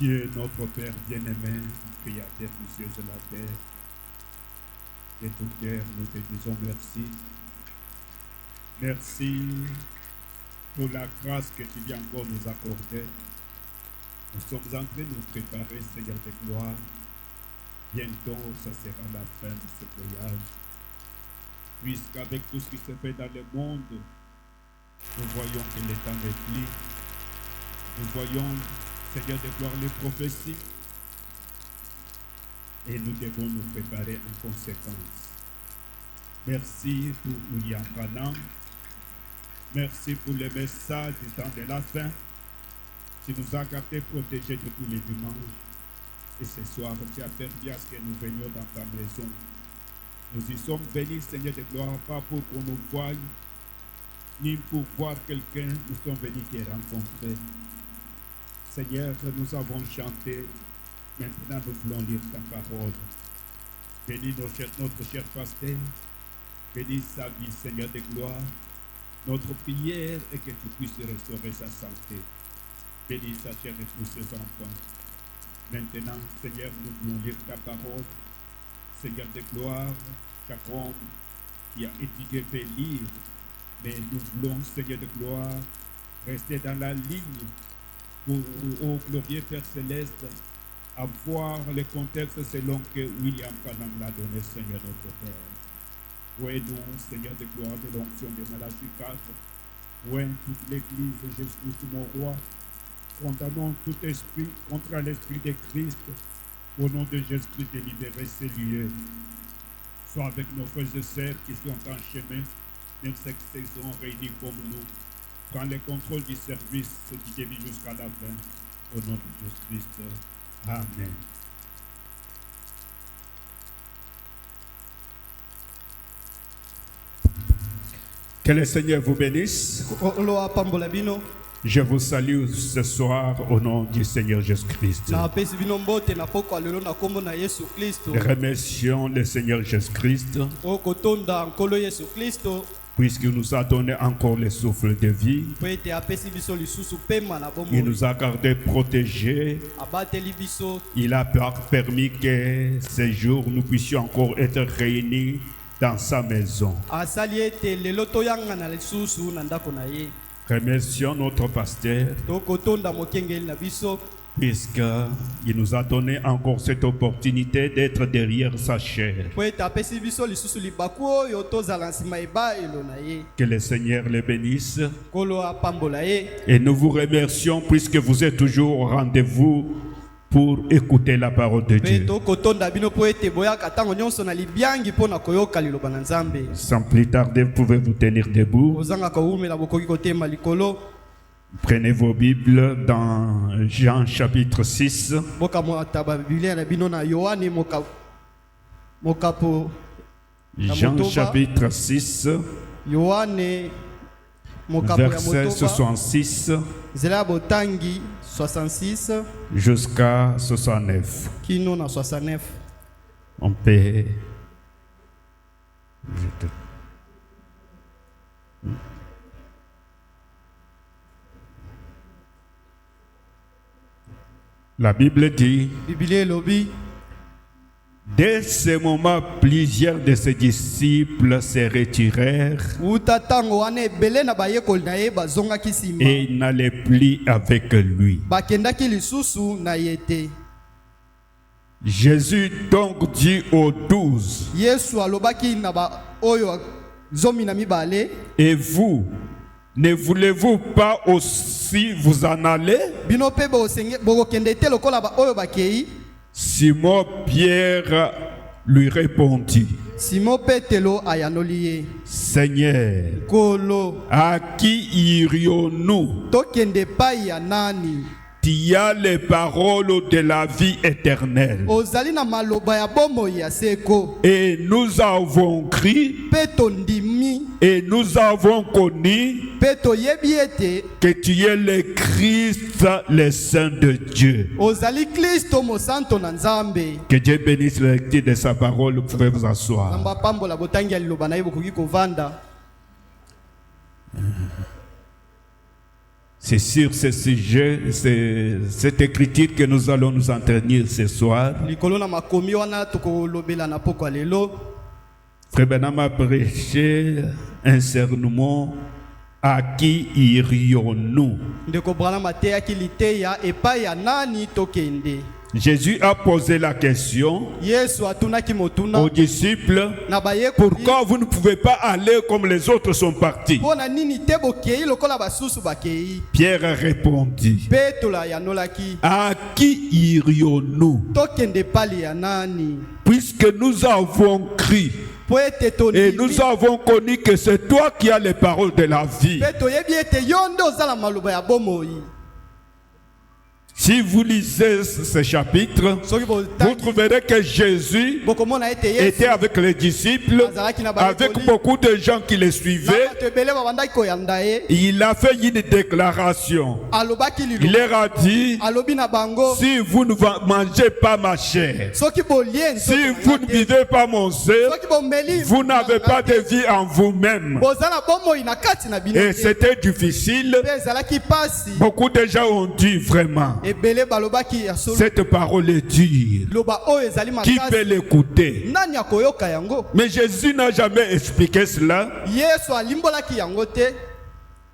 Dieu, notre Père bien-aimé, Créateur du ciel et de la terre, de tout cœur, nous te disons merci. Merci pour la grâce que tu viens encore nous accorder. Nous sommes en train de nous préparer, Seigneur de gloire. Bientôt, ça sera la fin de ce voyage. Puisqu'avec tout ce qui se fait dans le monde, nous voyons que le temps n'est plus. Nous voyons, Seigneur de gloire, les prophéties. Et nous devons nous préparer en conséquence. Merci pour William Branham. Merci pour le message du temps de la fin. Tu nous as gardés protégés de tous les dimanches. Et ce soir, tu as permis à ce que nous venions dans ta maison. Nous y sommes venus, Seigneur de gloire, pas pour qu'on nous voie, ni pour voir quelqu'un. Nous sommes venus te rencontrer. Seigneur, nous avons chanté. Maintenant, nous voulons lire ta parole. Bénis notre cher pasteur. Bénis sa vie, Seigneur de gloire. Notre prière est que tu puisses restaurer sa santé. Bénis sa chair et tous ses enfants. Maintenant, Seigneur, nous voulons lire ta parole. Seigneur de gloire, chaque homme qui a étudié peut lire. Mais nous voulons, Seigneur de gloire, rester dans la ligne pour, ô glorieux Père Céleste, avoir le contexte selon que William Branham l'a donné, Seigneur notre Père. Oui, nous, Seigneur de gloire, de l'onction de Malachie 4. Oui, toute l'Église, Jésus, mon roi. Condamnons tout esprit contre l'esprit de Christ. Au nom de Jésus-Christ, de libérer ces lieux. Soit avec nos frères et sœurs qui sont en chemin, même cette saison réunis comme nous. Prends le contrôle du service du début jusqu'à la fin. Au nom de Jésus-Christ. Amen. Que le Seigneur vous bénisse. Je vous salue ce soir au nom du Seigneur Jésus-Christ. Remercions le Seigneur Jésus-Christ puisqu'il nous a donné encore le souffle de vie. Il nous a gardés protégés. Il a permis que ce jour nous puissions encore être réunis dans sa maison. Remercions notre pasteur puisqu'il nous a donné encore cette opportunité d'être derrière sa chair. Que le Seigneur le bénisse. Et nous vous remercions puisque vous êtes toujours au rendez-vous pour écouter la parole de Dieu. Sans plus tarder, vous pouvez vous tenir debout. Prenez vos Bibles dans Jean chapitre 6. Jean chapitre 6, verset 66 jusqu'à 69. On peut... La Bible dit, dès ce moment, plusieurs de ses disciples se retirèrent et n'allaient plus avec lui. Jésus donc dit aux 12, et vous, ne voulez-vous pas aussi vous en aller? Simon Pierre lui répondit, Seigneur, à qui irions-nous? Tu as les paroles de la vie éternelle. Et nous avons cru et nous avons connu que tu es le Christ, le Saint de Dieu. Que Dieu bénisse la lecture de sa parole. Vous pouvez vous asseoir. C'est sur ce sujet, c'est cette écriture que nous allons nous entretenir ce soir. Frère Branham a prêché un sermon. À qui irions-nous? Jésus a posé la question aux disciples, pourquoi vous ne pouvez pas aller comme les autres sont partis? Pierre a répondu, à qui irions-nous? Puisque nous avons crié et nous avons connu que c'est toi qui as les paroles de la vie. Si vous lisez ce chapitre, vous trouverez que Jésus était avec les disciples, avec beaucoup de gens qui les suivaient. Il a fait une déclaration. Il leur a dit, si vous ne mangez pas ma chair, si vous ne vivez pas mon sang, vous n'avez pas de vie en vous-même. Et c'était difficile. Beaucoup de gens ont dit vraiment, cette parole est dure. Qui peut l'écouter? Mais Jésus n'a jamais expliqué cela.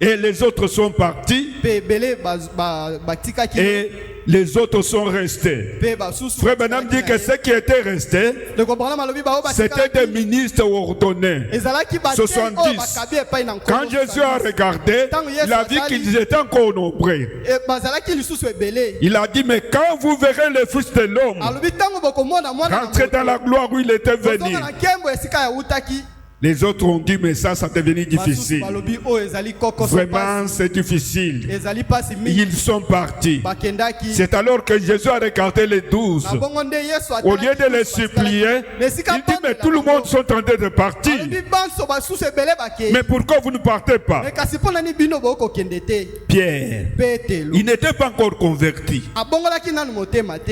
Et les autres sont partis. Et les autres sont restés. Frère Branham dit que ceux qui étaient restés, c'était des ministres ordonnés. 70. Quand Jésus a regardé, il a vu qu'ils étaient encore nombreux. Il a dit, mais quand vous verrez le Fils de l'homme rentrer dans la gloire où il était venu, les autres ont dit, mais ça devenu difficile. Vraiment, c'est difficile. Ils sont partis. C'est alors que Jésus a regardé les 12. Au lieu de les supplier, il dit, mais tout le monde sont en train de partir. Mais pourquoi vous ne partez pas? Pierre, il n'était pas encore converti,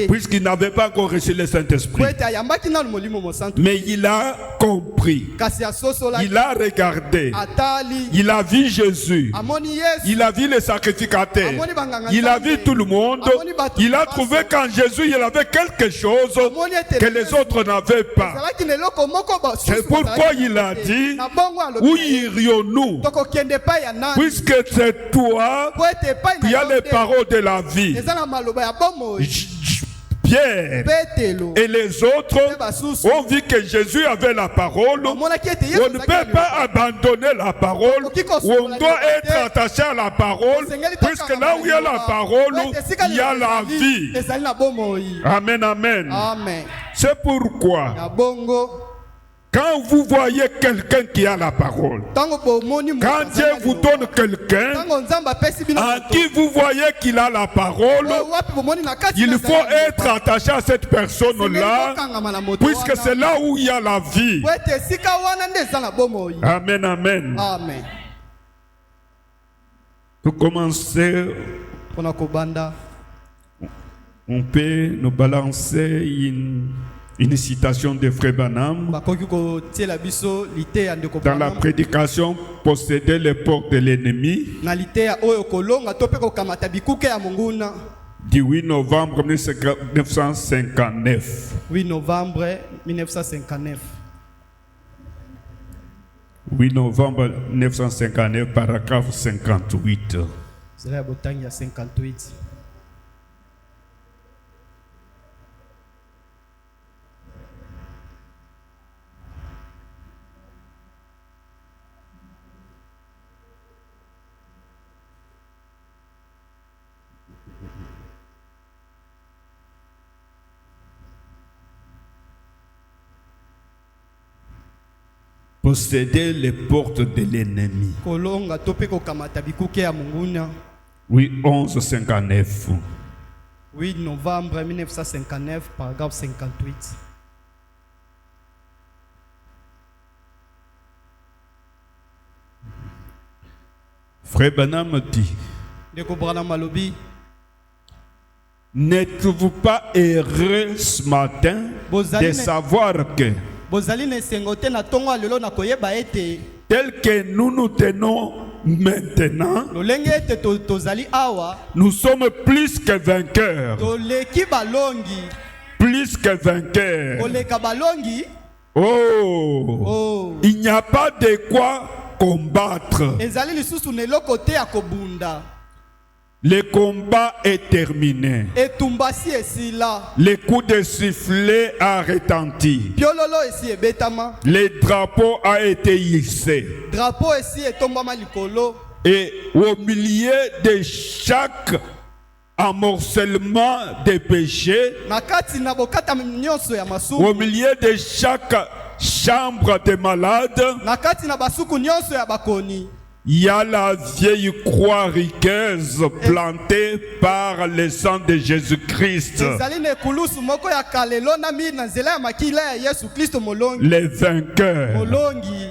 puisqu'il n'avait pas encore reçu le Saint-Esprit. Mais il a compris. Il a regardé. Il a vu Jésus. Il a vu les sacrificateurs. Il a vu tout le monde. Il a trouvé qu'en Jésus, il avait quelque chose que les autres n'avaient pas. C'est pourquoi il a dit, où irions-nous? Puisque c'est toi qui as les paroles de la vie. Pierre et les autres ont vu que Jésus avait la parole. On ne peut pas abandonner la parole. On doit être attaché à la parole, puisque là où il y a la parole, il y a la vie. Amen, amen. C'est pourquoi quand vous voyez quelqu'un qui a la parole, quand Dieu vous donne quelqu'un à qui vous voyez qu'il a la parole, il faut être attaché à cette personne-là, puisque c'est là où il y a la vie. Amen, amen. Pour commencer, on peut nous balancer une citation de Frère Branham dans la prédication, posséder les portes de l'ennemi, du 8 novembre 1959. 8 novembre 1959. 8 novembre 1959, paragraphe 58. C'est la bouteille à 58. Posséder les portes de l'ennemi. Oui, 1159. 8 novembre 1959, paragraphe 58. Frère Branham dit, n'êtes-vous pas heureux ce matin de savoir que tel que nous nous tenons maintenant, lolenge ete tozali awa nous sommes plus que vainqueurs. toleki balongi Plus que vainqueurs. koleka balongi. Oh, il n'y a pas de quoi combattre. ezali lisusu na eloko te ya kobunda. Le combat est terminé. etumbasi esila. Le coup de sifflet a retenti. piololo esi ebetama. Le drapeau a été hissé. drapeau esi etombama likolo. Et au milieu de chaque amorcellement des péchés, na kati na bokata nyonso ya au masuku. milieu de chaque chambre des malades, na kati na basuku nyonso ya bakoni. il y a la vieille croix riqueuse plantée par le sang de Jésus-Christ. ezali na ekulusu moko ya kale elonami na nzela ya makila ya Yesu Kristo molongi. Les vainqueurs. molongi.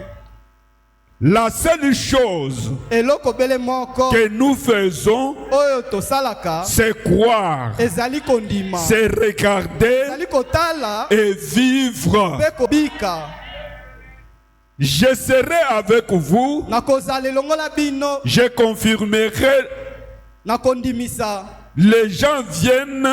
La seule chose eloko bele moko que nous faisons, oyo tosalaka c'est croire, ezali kondima. c'est regarder ezali kotala et vivre. mpe kobika. Je serai avec vous, nakozala elongola bino. je confirmerai. nakondimisa. Les gens viennent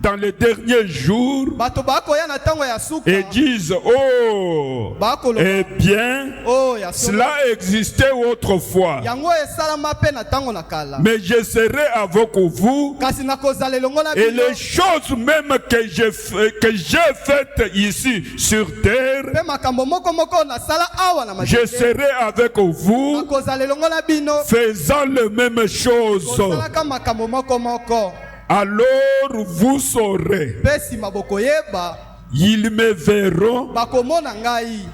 dans les derniers jours bato bakoya na ntango ya suka. et disent, oh, bakoloba eh bien, oh ya suka. cela existait autrefois. yango esalama mpe na ntango na kala. Mais je serai avec vous kasi nakozala elongola et bino. les choses même que j'ai faites ici sur terre, mpe makambo moko moko nasala awa na je majete. serai avec vous nakozala elongola bino. faisant les mêmes choses. kosalaka makambo moko moko. Alors vous saurez, mpe nsima bokoyeba ils me verront, bakomona ngai.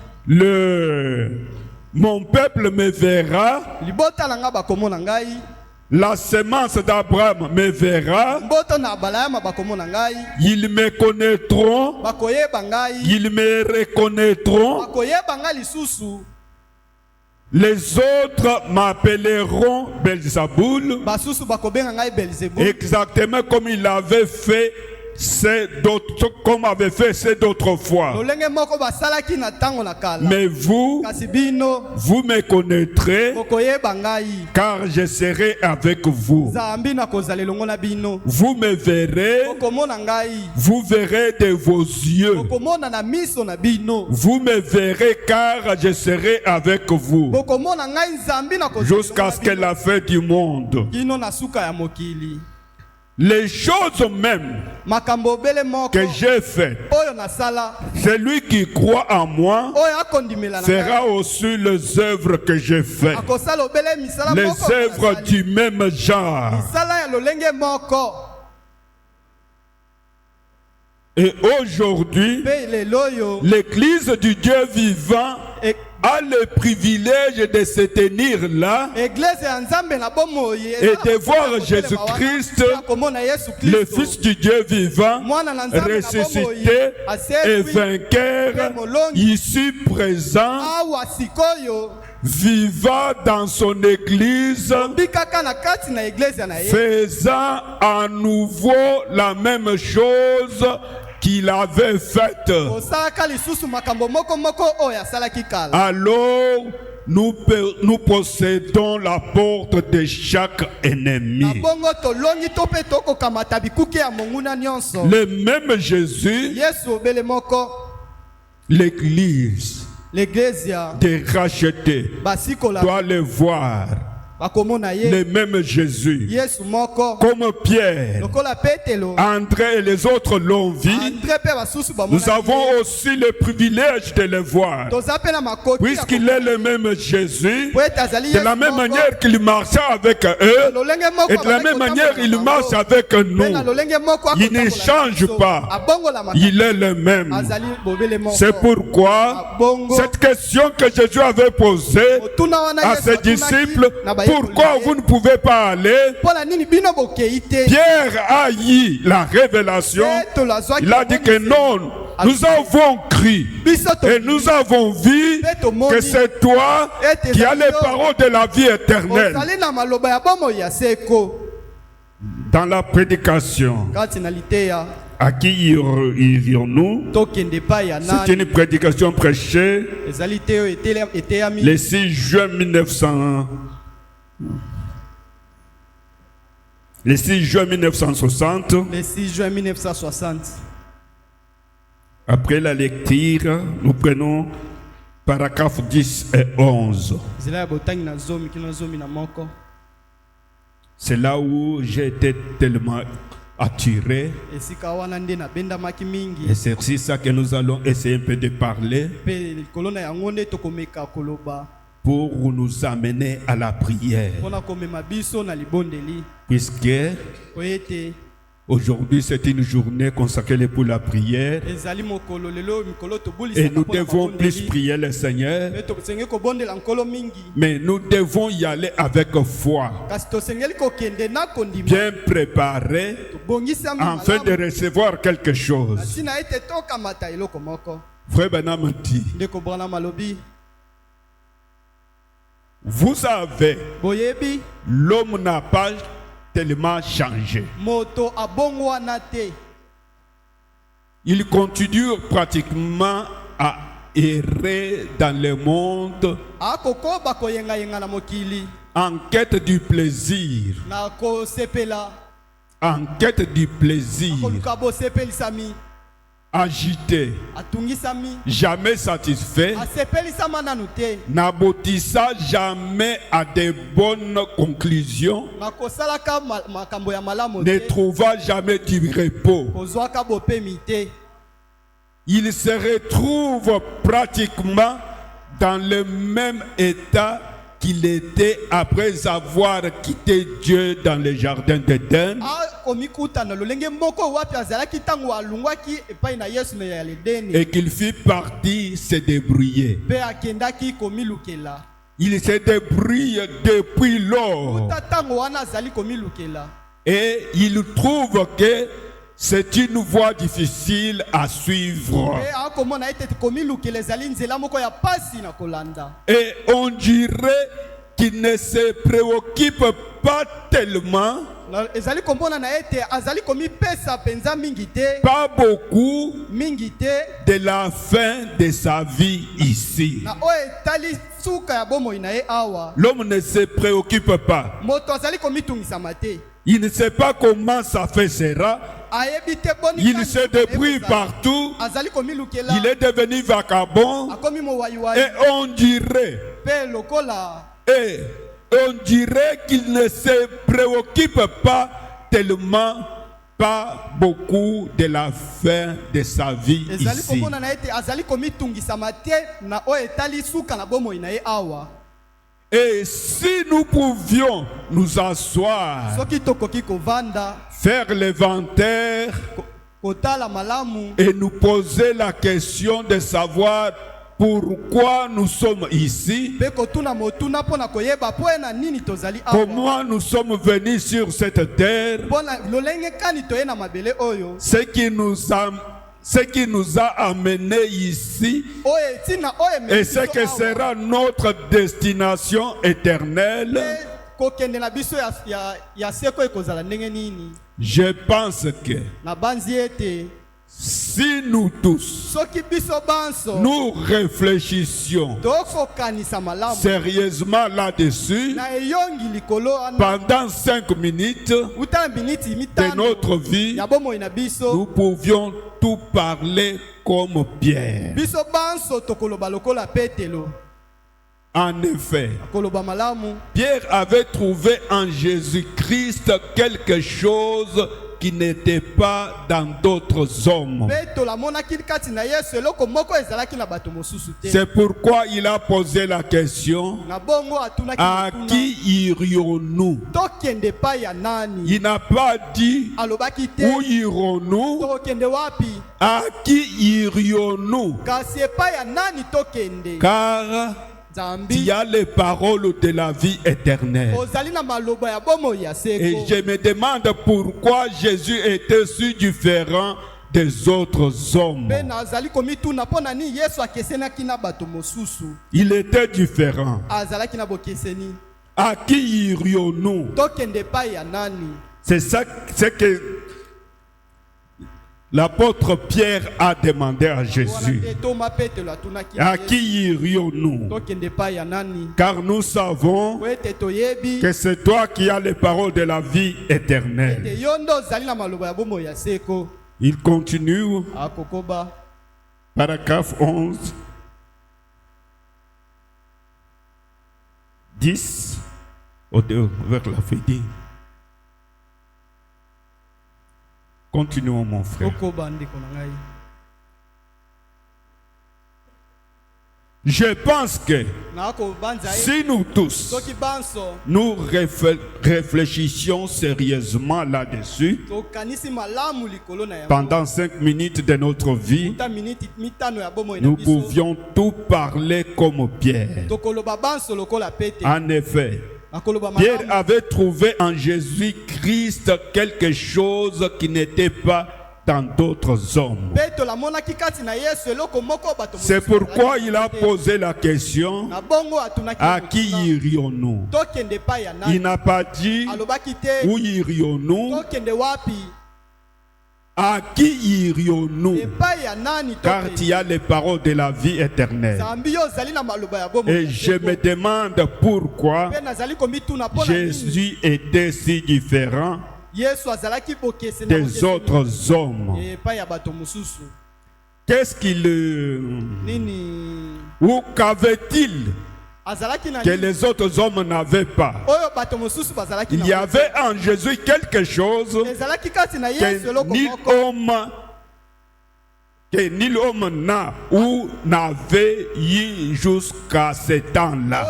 mon peuple me verra, libota na ngai bakomona ngai. la semence d'Abraham me verra, mboto na abalama bakomona ngai. ils me connaîtront, bakoyeba ngai. ils me reconnaîtront, bakoyeba ngai lisusu. les autres m'appelleront Belzéboul, basusu bakobenga ngai Belzebul. exactement comme il avait fait comme avait fait ces d'autres fois. lolenge moko basalaki na ntango na kala. Mais vous, kasi bino vous me connaîtrez, bokoyeba ngai. car je serai avec vous. nzambi nakozala elongo na bino. Vous me verrez, bokomona ngai. vous verrez de vos yeux. bokomona na miso na bino. Vous me verrez, car je serai avec vous bokomona ngai nzambi nakozala jusqu'à ce que la fin du monde. kino na suka ya mokili. Les choses même makambo bele moko que j'ai faites, oyo nasala. celui qui croit en moi oyo akondimela na fera ngai. aussi les œuvres que j'ai faites, akosala obele misala les moko œuvres nasali. du même genre. misala ya lolenge moko. Et aujourd'hui, mpe lelo oyo l'Église du Dieu vivant e- a le privilège de se tenir là eglise ya nzambe na bomoi et de voir Jésus-Christ, le Fils du Dieu vivant, ressuscité et vainqueur, ici présent, awa sikoyo vivant dans son Église, bikaka na kati na eglise na ye. faisant à nouveau la même chose qu'il avait faite. osalaka lisusu makambo moko moko oyo asalaki kala. Alors nous possédons la porte de chaque ennemi. na bongo tolongi to mpe tokokamata bikuke ya monguna nyonso. Le même Jésus, yesu obele moko. l'Église l'église ya de racheter basikola doit le voir. bakomona ye. Le même Jésus, yesu moko comme Pierre, lokola petelo. André et les autres l'ont vu. andre mpe basusu bamona Nous avons aussi le privilège de le voir, toza mpe na makoti ya puisqu'il est le même Jésus. po ete azali De yesu la même moko. manière qu'il marchait avec eux, lolenge moko et de la même manière il marche avec Mpe na nous. lolenge moko Il ne akotambola change biso. pas. abongola makambo. Il est le même. azali bobele moko. C'est pourquoi Abongo. cette question que Jésus avait posée Otuna wana à Yesu ses atunaki disciples, na bayekoli pourquoi na ye. vous ne pouvez pas aller? Mpola nini bino bokei te. Pierre a eu la révélation. Petelo azwaki Il a dit que monisi. non, nous avons cru biso et nous avons vu que c'est toi qui as les paroles de la vie éternelle. ozali na maloba ya bomoi ya seko. Dans la prédication, kati na liteya à qui irions-nous? tokende epai ya C'est nani. une prédication prêchée ezali te oyo eteyami le 6 juin Le 6 juin 1960, Le 6 juin 1960. après la lecture, nous prenons paragraphes 10 et 11. Nzela ya botangi na zomi kino zomi na moko. C'est là où j'ai été tellement attiré. Esika wana nde na bendamaki mingi. Et c'est sur ça que nous allons essayer un peu de parler Pe likolo na yango nde tokomeka koloba. pour nous amener à la prière. Mpona komema biso na libondeli. Puisque Po ete aujourd'hui c'est une journée consacrée pour la prière. ezali mokolo lelo mikolo tobulisa. Et nous devons plus prier le Seigneur. Pe tosengeli kobondela nkolo mingi. Mais nous devons y aller avec foi, Kasi tosengeli kokende na kondima. bien préparé, Tobongisa afin de recevoir quelque chose. Sina ete tokamata eloko moko. Frère Benham dit, Ndeko Branham malobi. vous savez, Boyebi l'homme n'a pas tellement changé. moto abongwana te. Il continue pratiquement à errer dans le monde Akokoba koyenga yenga na mokili. en quête du plaisir, Na kosepela. en quête du plaisir, Koluka bo sepelisami. agité, Atungisami. jamais satisfait, Asepelisama nanu te. n'aboutissant jamais à de bonnes conclusions, Na kosalaka makambo ya malamu ne te. trouvant jamais du repos. Kozwaka bopemi te. Il se retrouve pratiquement dans le même état qu'il était après avoir quitté Dieu dans le jardin d'Éden. Komikuta na lolenge moko wapi azalaki tango alungwaki epai na Yesu na ya Edeni. Et qu'il fit partie se débrouiller. Pe akendaki komilukela. Il se débrouille depuis lors. Kuta tango wana azali komilukela. Et il trouve que c'est une voie difficile à suivre. Pe akomona ete komilukela ezali nzela moko ya pasi na kolanda. Et on dirait qu'il ne se préoccupe pas tellement, Ezali kombona na ete azali komipesa penza mingi te. pas beaucoup, Mingi te. de la fin de sa vie ici. Na o etali suka ya bomoi na ye awa. L'homme ne se préoccupe pas. Moto azali komitungisama te. Il ne sait pas comment ça fait sera. Ayebi te boni. Il se débrouille partout. Azali komilukela. Il est devenu vagabond. Akomi mo waiwai. Et on dirait, Pe lokola. qu'il ne se préoccupe pas tellement, pas beaucoup de la fin de sa vie Ezali ici. komona na ete azali komitungisama te na o etali suka na bomoi na ye awa. Et si nous pouvions nous asseoir, Soki tokoki kovanda. faire l'inventaire Kotala malamu. et nous poser la question de savoir pourquoi nous sommes ici, Pe kotuna motuna pona koyeba po na nini tozali awa. comment nous sommes venus sur cette terre, Pona lolenge kani toye na mabele oyo. ce qui nous a amenés ici Oye tina oye et ce que sera notre destination éternelle. kokende na biso ya seko ekozala ndenge nini. Je pense que Na banzi ete si nous tous soki biso banso nous réfléchissions tokokanisa malamu sérieusement là-dessus na eyongi likolo ana pendant 5 minutes uta miniti de mitano notre vie, ya bomoi na biso. nous pouvions tout parler comme Pierre. Biso banso tokoloba lokola Petelo. En effet, Koloba malamu. Pierre avait trouvé en Jésus-Christ quelque chose qui n'était pas dans d'autres hommes. Petelo amonaki kati na Yesu eloko moko ezalaki na bato mosusu te. C'est pourquoi il a posé la question, Na bongo atunaki à motuna, qui irions-nous? tokende pa ya nani? Il n'a pas dit Alobaki te où irons-nous, tokende wapi? à qui irions-nous, Kasi epa ya nani tokende? car il Zambi y a les paroles de la vie éternelle. ozali na maloba ya bomoi ya Et seko. je me demande pourquoi Jésus était si différent des autres hommes. Pe nazali komituna pona ni Yesu akesenaki na bato mosusu. Il était différent. Azalaki na bokeseni. À qui irions-nous? Tokende pa ya nani? C'est ça, c'est que L'apôtre Pierre a demandé à Jésus, à qui irions-nous? Car nous savons que c'est toi qui as les paroles de la vie éternelle. Il continue, paragraphe 11, 10, vers la fin. Continuons, mon frère. Je pense que si nous tous, nous réfléchissions sérieusement là-dessus, pendant 5 minutes de notre vie, nous pouvions tout parler comme Pierre. En effet, Pierre avait trouvé en Jésus-Christ quelque chose qui n'était pas dans d'autres hommes. C'est pourquoi il a posé la question, à qui irions-nous? Il n'a pas dit où irions-nous, à qui irions-nous? Car il y a les paroles de la vie éternelle. Et je me demande pourquoi Jésus était si différent des autres hommes. Qu'est-ce ou qu'avait-il que les autres hommes n'avaient pas? Il y avait en Jésus quelque chose que nul homme n'a ou n'avait eu jusqu'à ce temps-là.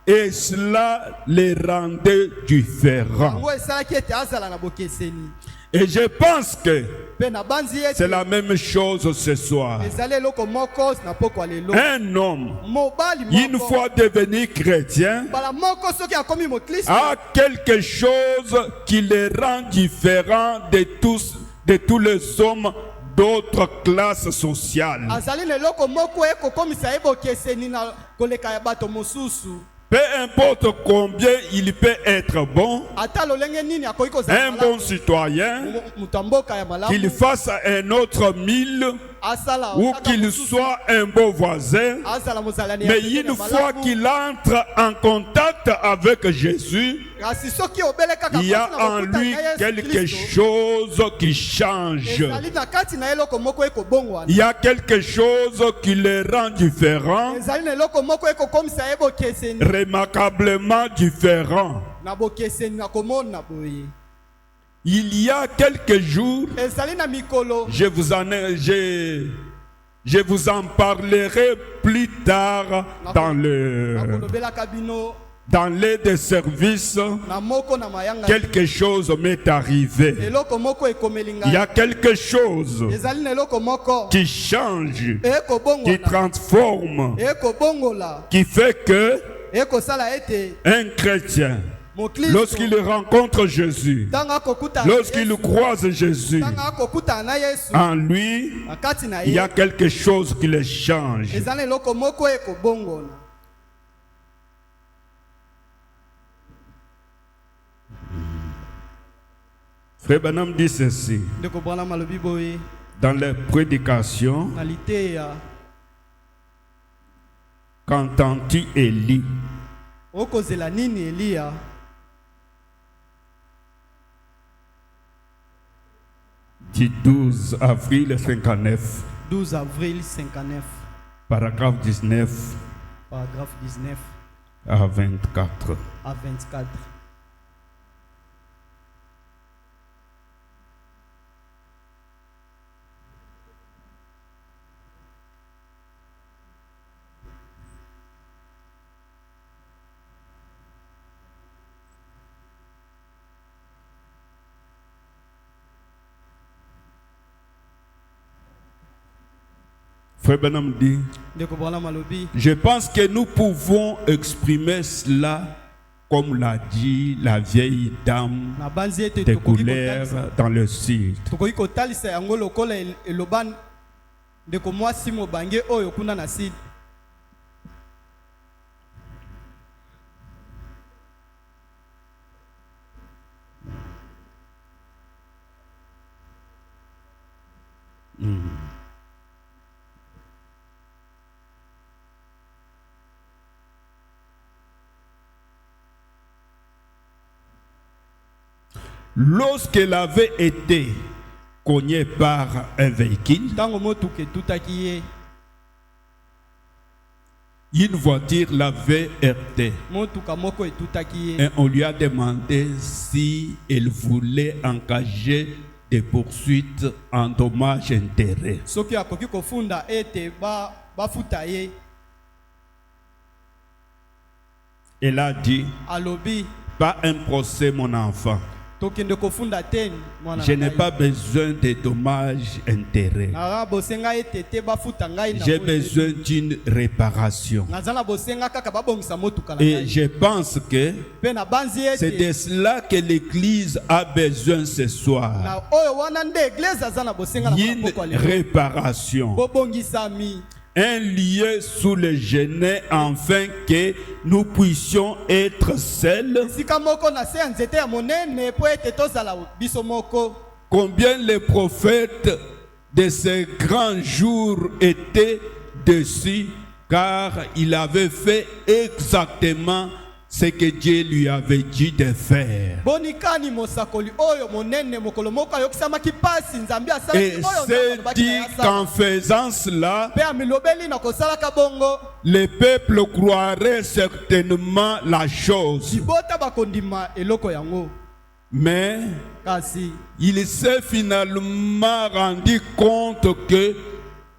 Et cela les rendait différents. Et je pense que c'est la même chose ce soir. Un homme, une fois devenu chrétien, a quelque chose qui le rend différent de tous les hommes d'autres classes sociales. Peu importe combien il peut être bon, un bon citoyen, qu'il fasse un autre 1000 ou qu'il soit un bon voisin, mais une fois qu'il entre en contact avec Jésus, il y a en lui quelque chose qui change. Il y a quelque chose qui le rend différent, remarquablement différent. Il y a quelques jours, je vous en parlerai plus tard dans l'aide de service. Quelque chose m'est arrivé. Il y a quelque chose qui change, qui transforme, qui fait que un chrétien, lorsqu'il rencontre Jésus, lorsqu'il croise Jésus, en lui, il y a quelque chose qui le change. Frère Branham dit ceci dans les prédications. Qu'entends-tu Élie? Du 12 avril 59. 12 avril 59. Paragraphe 19. Paragraphe 19. À 24. À 24. Frère Branham dit, je pense que nous pouvons exprimer cela comme l'a dit la vieille dame de couleur dans le sud. Lorsqu'elle avait été cognée par un véhicule, une voiture l'avait heurtée. Et on lui a demandé si elle voulait engager des poursuites en dommages intérêts. Elle a dit, pas un procès mon enfant. Je n'ai pas besoin de dommages intérêts. J'ai besoin d'une réparation. Et je pense que c'est de cela que l'Église a besoin ce soir. Une réparation. Un lieu sous le genet afin que nous puissions être seuls. Combien les prophètes de ces grands jours étaient dessus, car il avait fait exactement ce que Dieu lui avait dit de faire. Et c'est dit qu'en faisant cela, le peuple croirait certainement la chose. Mais il s'est finalement rendu compte que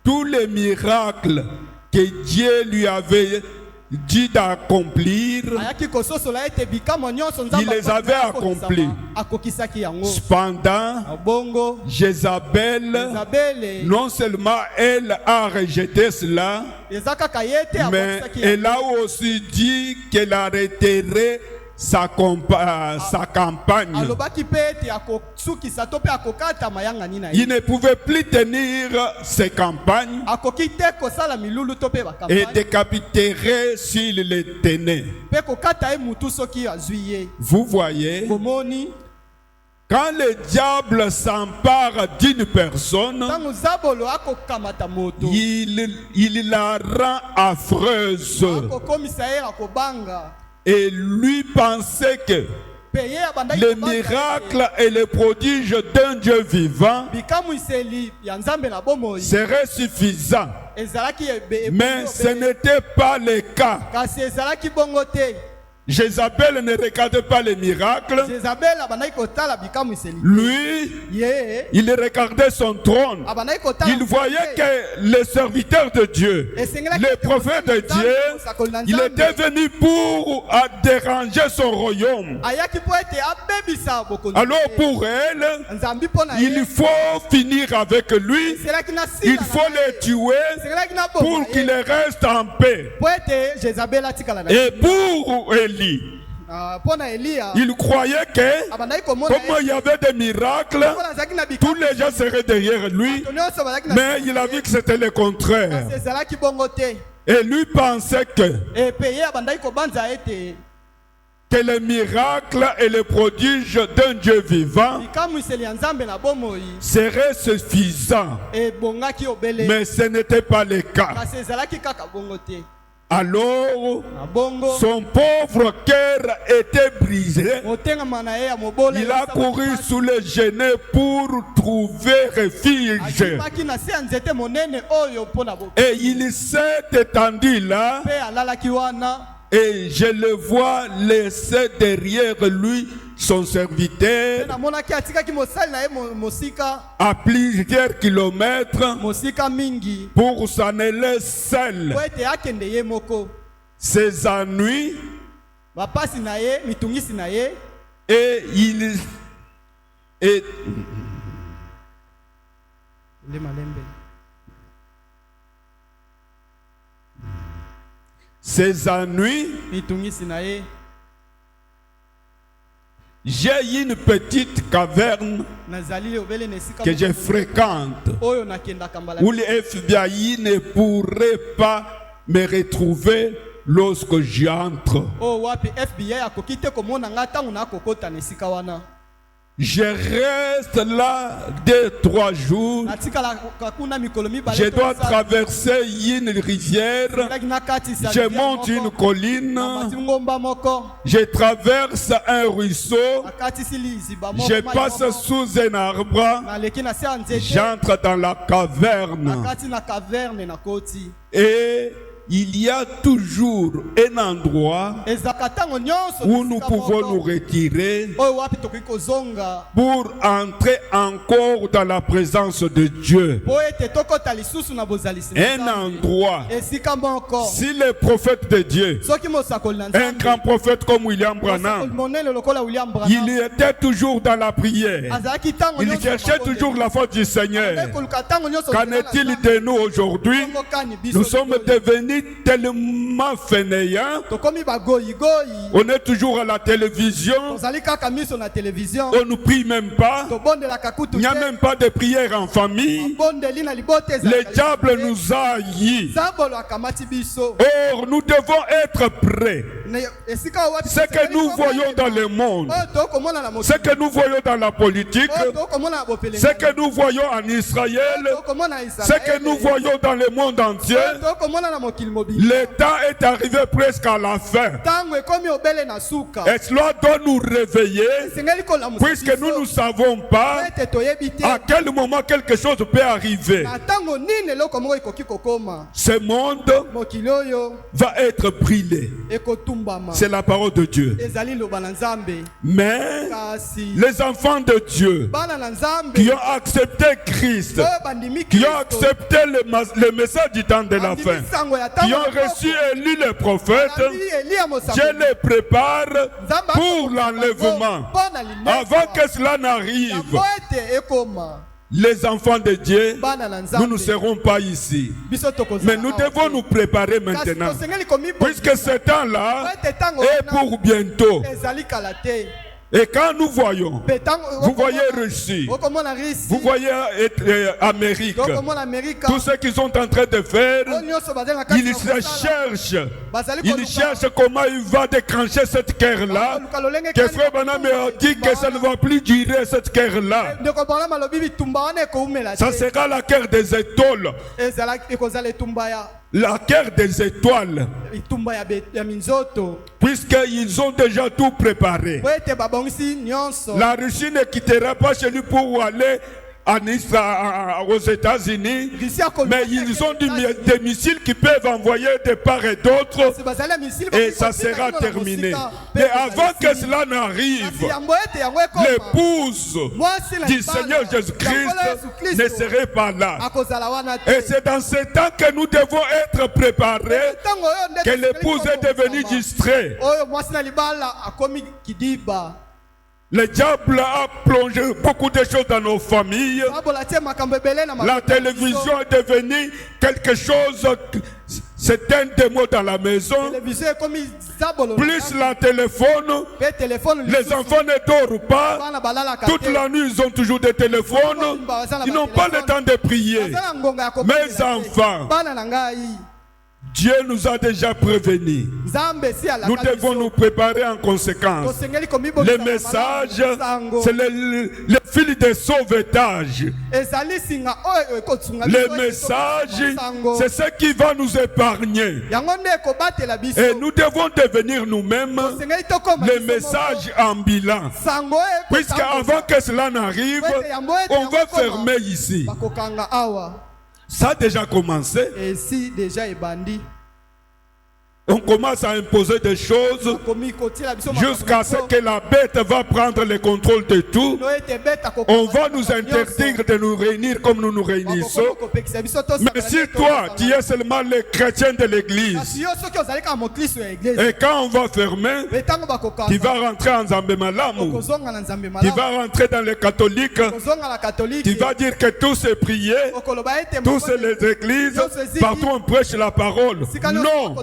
tous les miracles que Dieu lui avait dit d'accomplir, il les avait accomplis. Cependant, Jézabel, non seulement elle a rejeté cela, mais elle a aussi dit qu'elle arrêterait sa campagne. Il ne pouvait plus tenir ses campagnes et décapiterait s'il les tenait. Vous voyez, quand le diable s'empare d'une personne, il la rend affreuse. Et lui pensait que les miracles et les prodiges d'un Dieu vivant seraient suffisants. Mais ce n'était pas le cas. Jézabel ne regardait pas les miracles. Lui, il regardait son trône. Il voyait que les serviteurs de Dieu, les prophètes de Dieu, il était venu pour déranger son royaume. Alors pour elle, il faut finir avec lui. Il faut le tuer pour qu'il reste en paix. Et pour Élie, il croyait que comme il y avait des miracles, tous les gens seraient derrière lui, mais il a vu que c'était le contraire. Et lui pensait que les miracles et les prodiges d'un Dieu vivant seraient suffisants. Mais ce n'était pas le cas. Alors, son pauvre cœur était brisé. Il a couru sous le genet pour trouver refuge. Et il s'est étendu là. Et je le vois laisser derrière lui son serviteur à plusieurs kilomètres pour s'en aller seul. Ses ennuis, et il est ses ennuis. J'ai une petite caverne que je fréquente où le FBI ne pourrait pas me retrouver lorsque j'entre. Je reste là 2-3 jours. Je dois traverser une rivière. Je monte une colline. Je traverse un ruisseau. Je passe sous un arbre. J'entre dans la caverne. Et il y a toujours un endroit où nous pouvons nous retirer pour entrer encore dans la présence de Dieu. Un endroit. Si le prophète de Dieu, un grand prophète comme William Branham, il était toujours dans la prière. Il cherchait toujours la foi du Seigneur. Qu'en est-il de nous aujourd'hui? Nous sommes devenus tellement fainéants. On est toujours à la télévision. On ne prie même pas. Il n'y a même pas de prière en famille. Le diable nous a haïs. Or, nous devons être prêts. Ce que nous voyons dans le monde, ce que nous voyons dans la politique, ce que nous voyons en Israël, ce que nous voyons dans le monde entier, le temps est arrivé presque à la fin. Et cela doit nous réveiller, puisque nous ne savons pas à quel moment quelque chose peut arriver. Ce monde va être brûlé. C'est la parole de Dieu. Mais les enfants de Dieu qui ont accepté Christ, qui ont accepté le message du temps de la fin, qui ont reçu et lu les prophètes, Dieu les prépare pour l'enlèvement. Avant que cela n'arrive, les enfants de Dieu, nous ne serons pas ici. Mais nous devons nous préparer maintenant, puisque ce temps-là est pour bientôt. Et quand nous voyons, vous voyez Russie, vous voyez Amérique, tout ce qu'ils sont en train de faire, ils cherchent comment il va déclencher cette guerre-là, que Frère Branham a dit que ça ne va plus durer cette guerre-là. Ça sera la guerre des étoiles. La guerre des étoiles, puisqu'ils ont déjà tout préparé. La Russie ne quittera pas chez lui pour aller aux États-Unis, mais ils ont des missiles qui peuvent envoyer de part et d'autre, et ça sera terminé. Et avant que cela n'arrive, l'épouse du Seigneur Jésus-Christ ne serait pas là. Et c'est dans ce temps que nous devons être préparés, que l'épouse est devenue distraite. Le diable a plongé beaucoup de choses dans nos familles. La télévision est devenue quelque chose, c'est un démon dans la maison. Plus la téléphone, les enfants ne dorment pas. Toute la nuit, ils ont toujours des téléphones. Ils n'ont pas le temps de prier. Mes enfants, Dieu nous a déjà prévenus. Nous devons nous préparer en conséquence. Le message, c'est le fil de sauvetage. Le message, c'est ce qui va nous épargner. Et nous devons devenir nous-mêmes le message ambulant. Puisqu'avant que cela n'arrive, on va fermer ici. Ça a déjà commencé. Et si déjà est bandit, on commence à imposer des choses jusqu'à ce que la bête va prendre le contrôle de tout. On va nous interdire de nous réunir comme nous nous réunissons. Mais si toi, tu es seulement le chrétien de l'église, et quand on va fermer, tu vas rentrer en Zambemalamu, tu vas rentrer dans les catholiques, tu vas dire que tous c'est prier, tous c'est les églises, partout on prêche la parole. Non!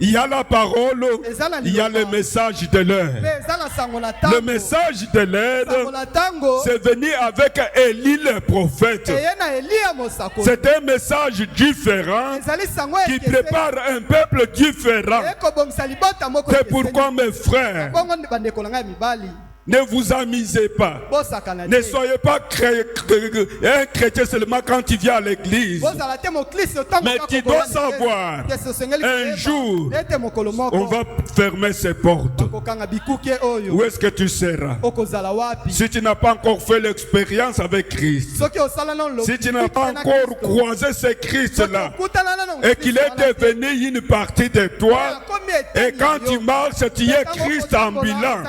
Il y a la parole, il y a le message de l'heure. Le message de l'heure, c'est venu avec Élie le prophète. C'est un message différent qui prépare un peuple différent. C'est pourquoi mes frères, Ne vous amusez pas. Ne soyez pas un chrétien seulement quand tu viens à l'église. Mais tu dois savoir, un jour, on va fermer ces portes. Où est-ce que tu seras? Si tu n'as pas encore fait l'expérience avec Christ, si tu n'as pas encore croisé ce Christ-là, et qu'il est devenu une partie de toi, et quand tu marches, tu es Christ ambulant.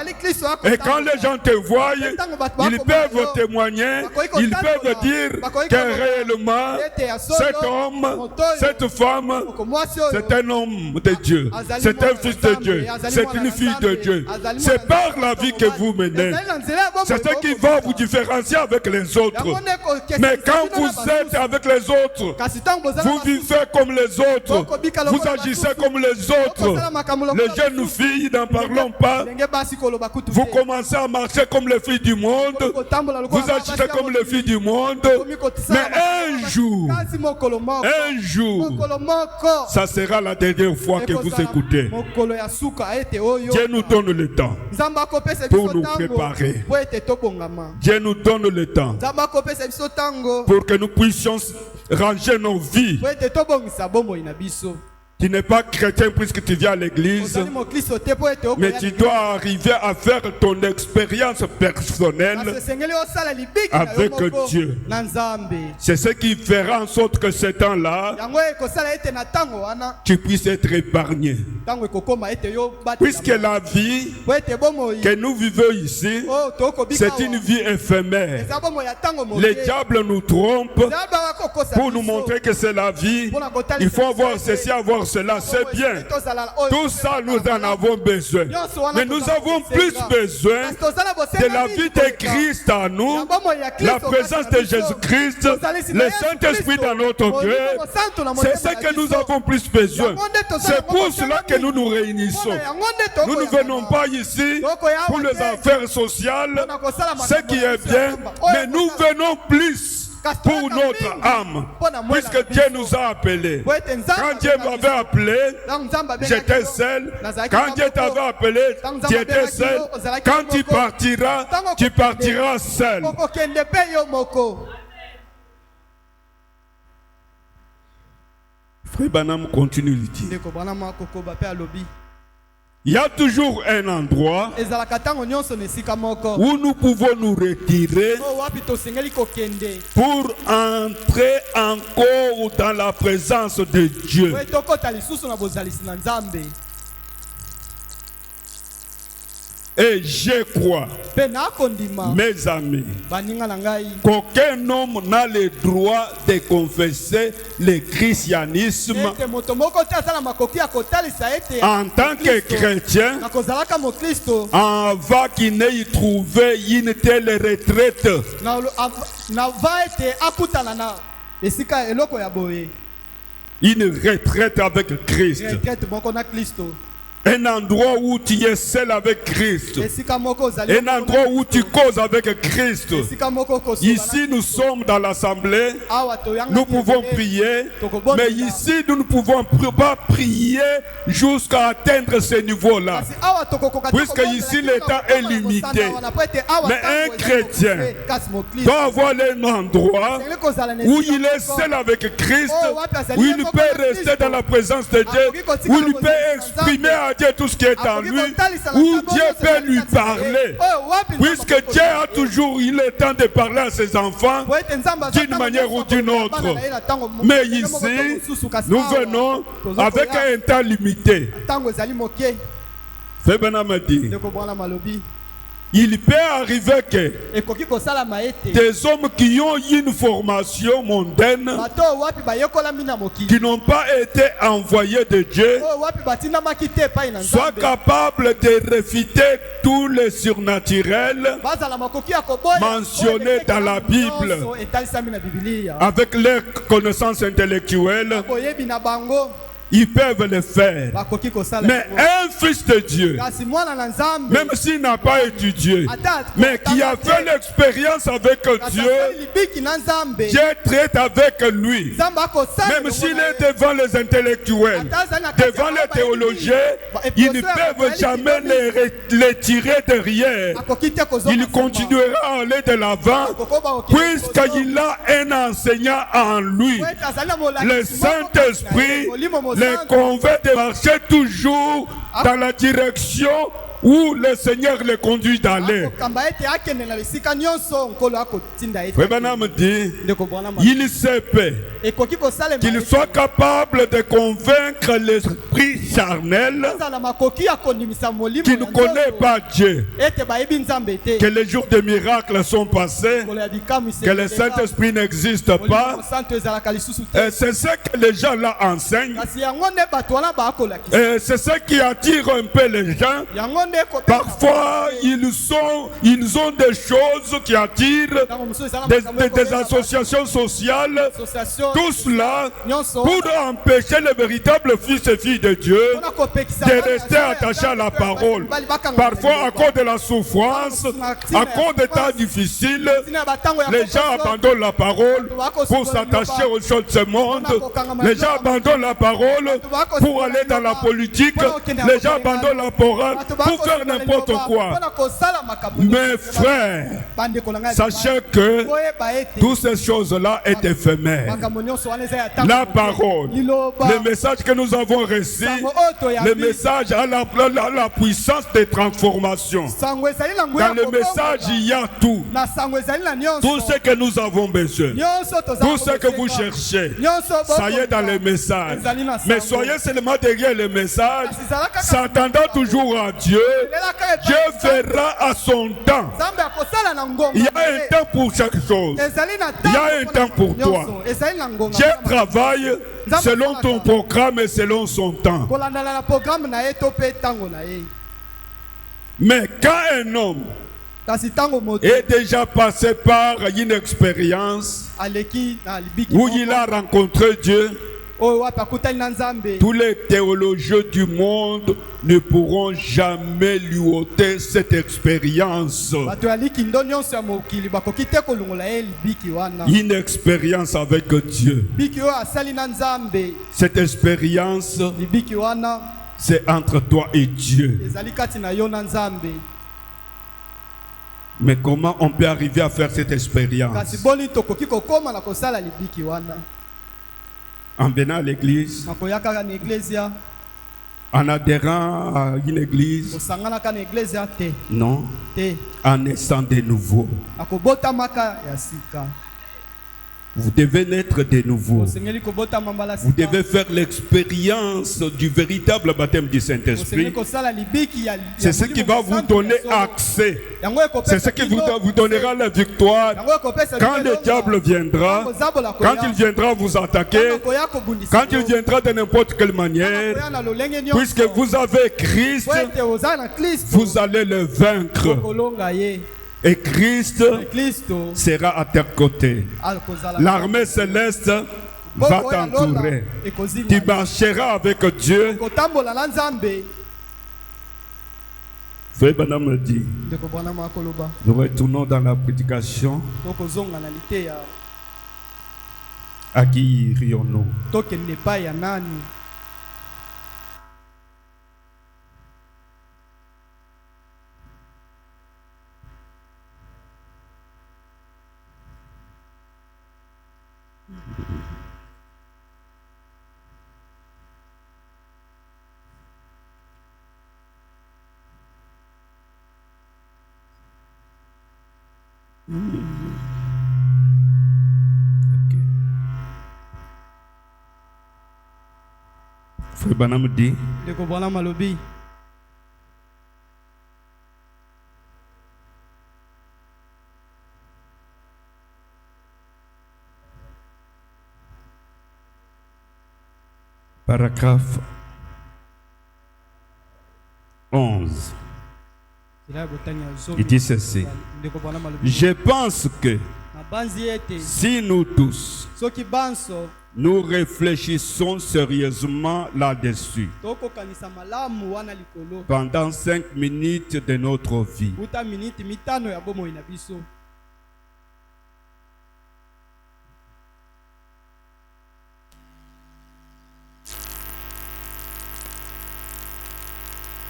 Et quand les gens te voient, ils peuvent témoigner, ils peuvent dire que réellement, cet homme, cette femme, c'est un homme de Dieu, c'est un fils de Dieu, c'est une fille de Dieu. C'est par la vie que vous menez. C'est ce qui va vous différencier avec les autres. Mais quand vous êtes avec les autres, vous vivez comme les autres, vous agissez comme les autres. Les jeunes filles, n'en parlons pas. Vous commencez à marcher comme les filles du monde, vous agissez comme les filles du monde. Mais un jour, ça sera la dernière fois que vous écoutez. Dieu nous donne le temps pour nous préparer. Dieu nous donne le temps pour que nous puissions ranger nos vies. Tu n'es pas chrétien puisque tu viens à l'église, mais tu dois arriver à faire ton expérience personnelle avec Dieu. C'est ce qui fera en sorte que ce temps-là, tu puisses être épargné. Puisque la vie que nous vivons ici, c'est une vie éphémère. Les diables nous trompent pour nous montrer que c'est la vie. Il faut avoir ceci, avoir cela, c'est bien. Tout ça, nous en avons besoin. Mais nous avons plus besoin de la vie de Christ en nous, la présence de Jésus-Christ, le Saint-Esprit dans notre cœur. C'est ce que nous avons plus besoin. C'est pour cela que nous nous réunissons. Nous ne venons pas ici pour les affaires sociales, ce qui est bien, mais nous venons plus pour notre âme, puisque Dieu nous a appelés. Quand Dieu m'avait appelé, j'étais seul. Quand Dieu t'avait appelé, tu étais seul. Quand tu partiras seul. Frère Branham continue de dire. Il y a toujours un endroit où nous pouvons nous retirer pour entrer encore dans la présence de Dieu. Et je crois, mes amis, qu'aucun homme n'a le droit de confesser le christianisme en tant que chrétien avant qu'il n'ait trouvé une telle retraite. Une retraite avec Christ. Un endroit où tu es seul avec Christ. Un endroit où tu causes avec Christ. Ici, nous sommes dans l'assemblée. Nous pouvons prier. Mais ici, nous ne pouvons pas prier jusqu'à atteindre ce niveau-là. Puisque ici, le temps est limité. Mais un chrétien doit avoir un endroit où il est seul avec Christ, où il peut rester dans la présence de Dieu, où il peut exprimer à Dieu tout ce qui est en lui, où Dieu peut lui parler, puisque Dieu a toujours eu le temps de parler à ses enfants d'une manière ou d'une autre. Mais ici, nous venons avec un temps limité. Frère Branham a dit, il peut arriver que des hommes qui ont une formation mondaine, qui n'ont pas été envoyés de Dieu, soient capables de réfuter tous les surnaturels mentionnés dans la Bible avec leurs connaissances intellectuelles. ils peuvent le faire. Mais un fils de Dieu, même s'il n'a pas étudié, mais qui a fait l'expérience avec Dieu, Dieu traite avec lui. Même s'il est devant les intellectuels, devant les théologiens, ils ne peuvent jamais les tirer derrière. Il continuera à aller de l'avant puisqu'il a un enseignant en lui. Le Saint-Esprit les convainc de marcher toujours dans la direction où le Seigneur les conduit d'aller. Branham dit, il se peut qu'il soit capable de convaincre l'esprit charnel qui ne connaît pas Dieu, que les jours de miracles sont passés, que le Saint-Esprit n'existe pas. Et c'est ce que les gens là enseignent. Et c'est ce qui attire un peu les gens. Parfois, ils ont des choses qui attirent, des associations sociales, tout cela pour empêcher les véritables fils et filles de Dieu de rester attachés à la parole. Parfois, à cause de la souffrance, à cause des temps difficiles, les gens abandonnent la parole pour s'attacher aux choses de ce monde. Les gens abandonnent la parole pour aller dans la politique. Les gens abandonnent la parole pour faire n'importe quoi. Mes frères, sachez que toutes ces choses-là est éphémère. La parole, le message que nous avons reçu, le message à la puissance des transformations. Dans le message, il y a tout. Tout ce que nous avons besoin. Tout ce que vous cherchez, ça y est dans le message. Mais soyez seulement derrière le message, s'attendant toujours à Dieu. Dieu fera à son temps. Il y a un temps pour chaque chose. Il y a un temps pour toi. Dieu travaille selon ton programme et selon son temps. Mais quand un homme est déjà passé par une expérience où il a rencontré Dieu, tous les théologiens du monde ne pourront jamais lui ôter cette expérience. Une expérience avec Dieu. Cette expérience, c'est entre toi et Dieu. Mais comment on peut arriver à faire cette expérience? En venant à l'église, en adhérant à une église, non, en naissant de nouveau. Vous devez naître de nouveau. Vous devez faire l'expérience du véritable baptême du Saint-Esprit. C'est ce qui va vous donner accès. C'est ce qui vous donnera la victoire. Quand le diable viendra, quand il viendra vous attaquer, quand il viendra de n'importe quelle manière, puisque vous avez Christ, vous allez le vaincre. Et Christ sera à tes côtés. L'armée céleste va t'entourer. Tu marcheras avec Dieu. Frère Branham me dit, nous retournons dans la prédication. À qui irions-nous? Frère Branham dit, paragraphe 11. Il dit ceci. Je pense que si nous tous Nous réfléchissons sérieusement là-dessus tokokanisa malamu wana likolo pendant 5 minutes de notre vie. uta miniti mitano ya bomoi na biso.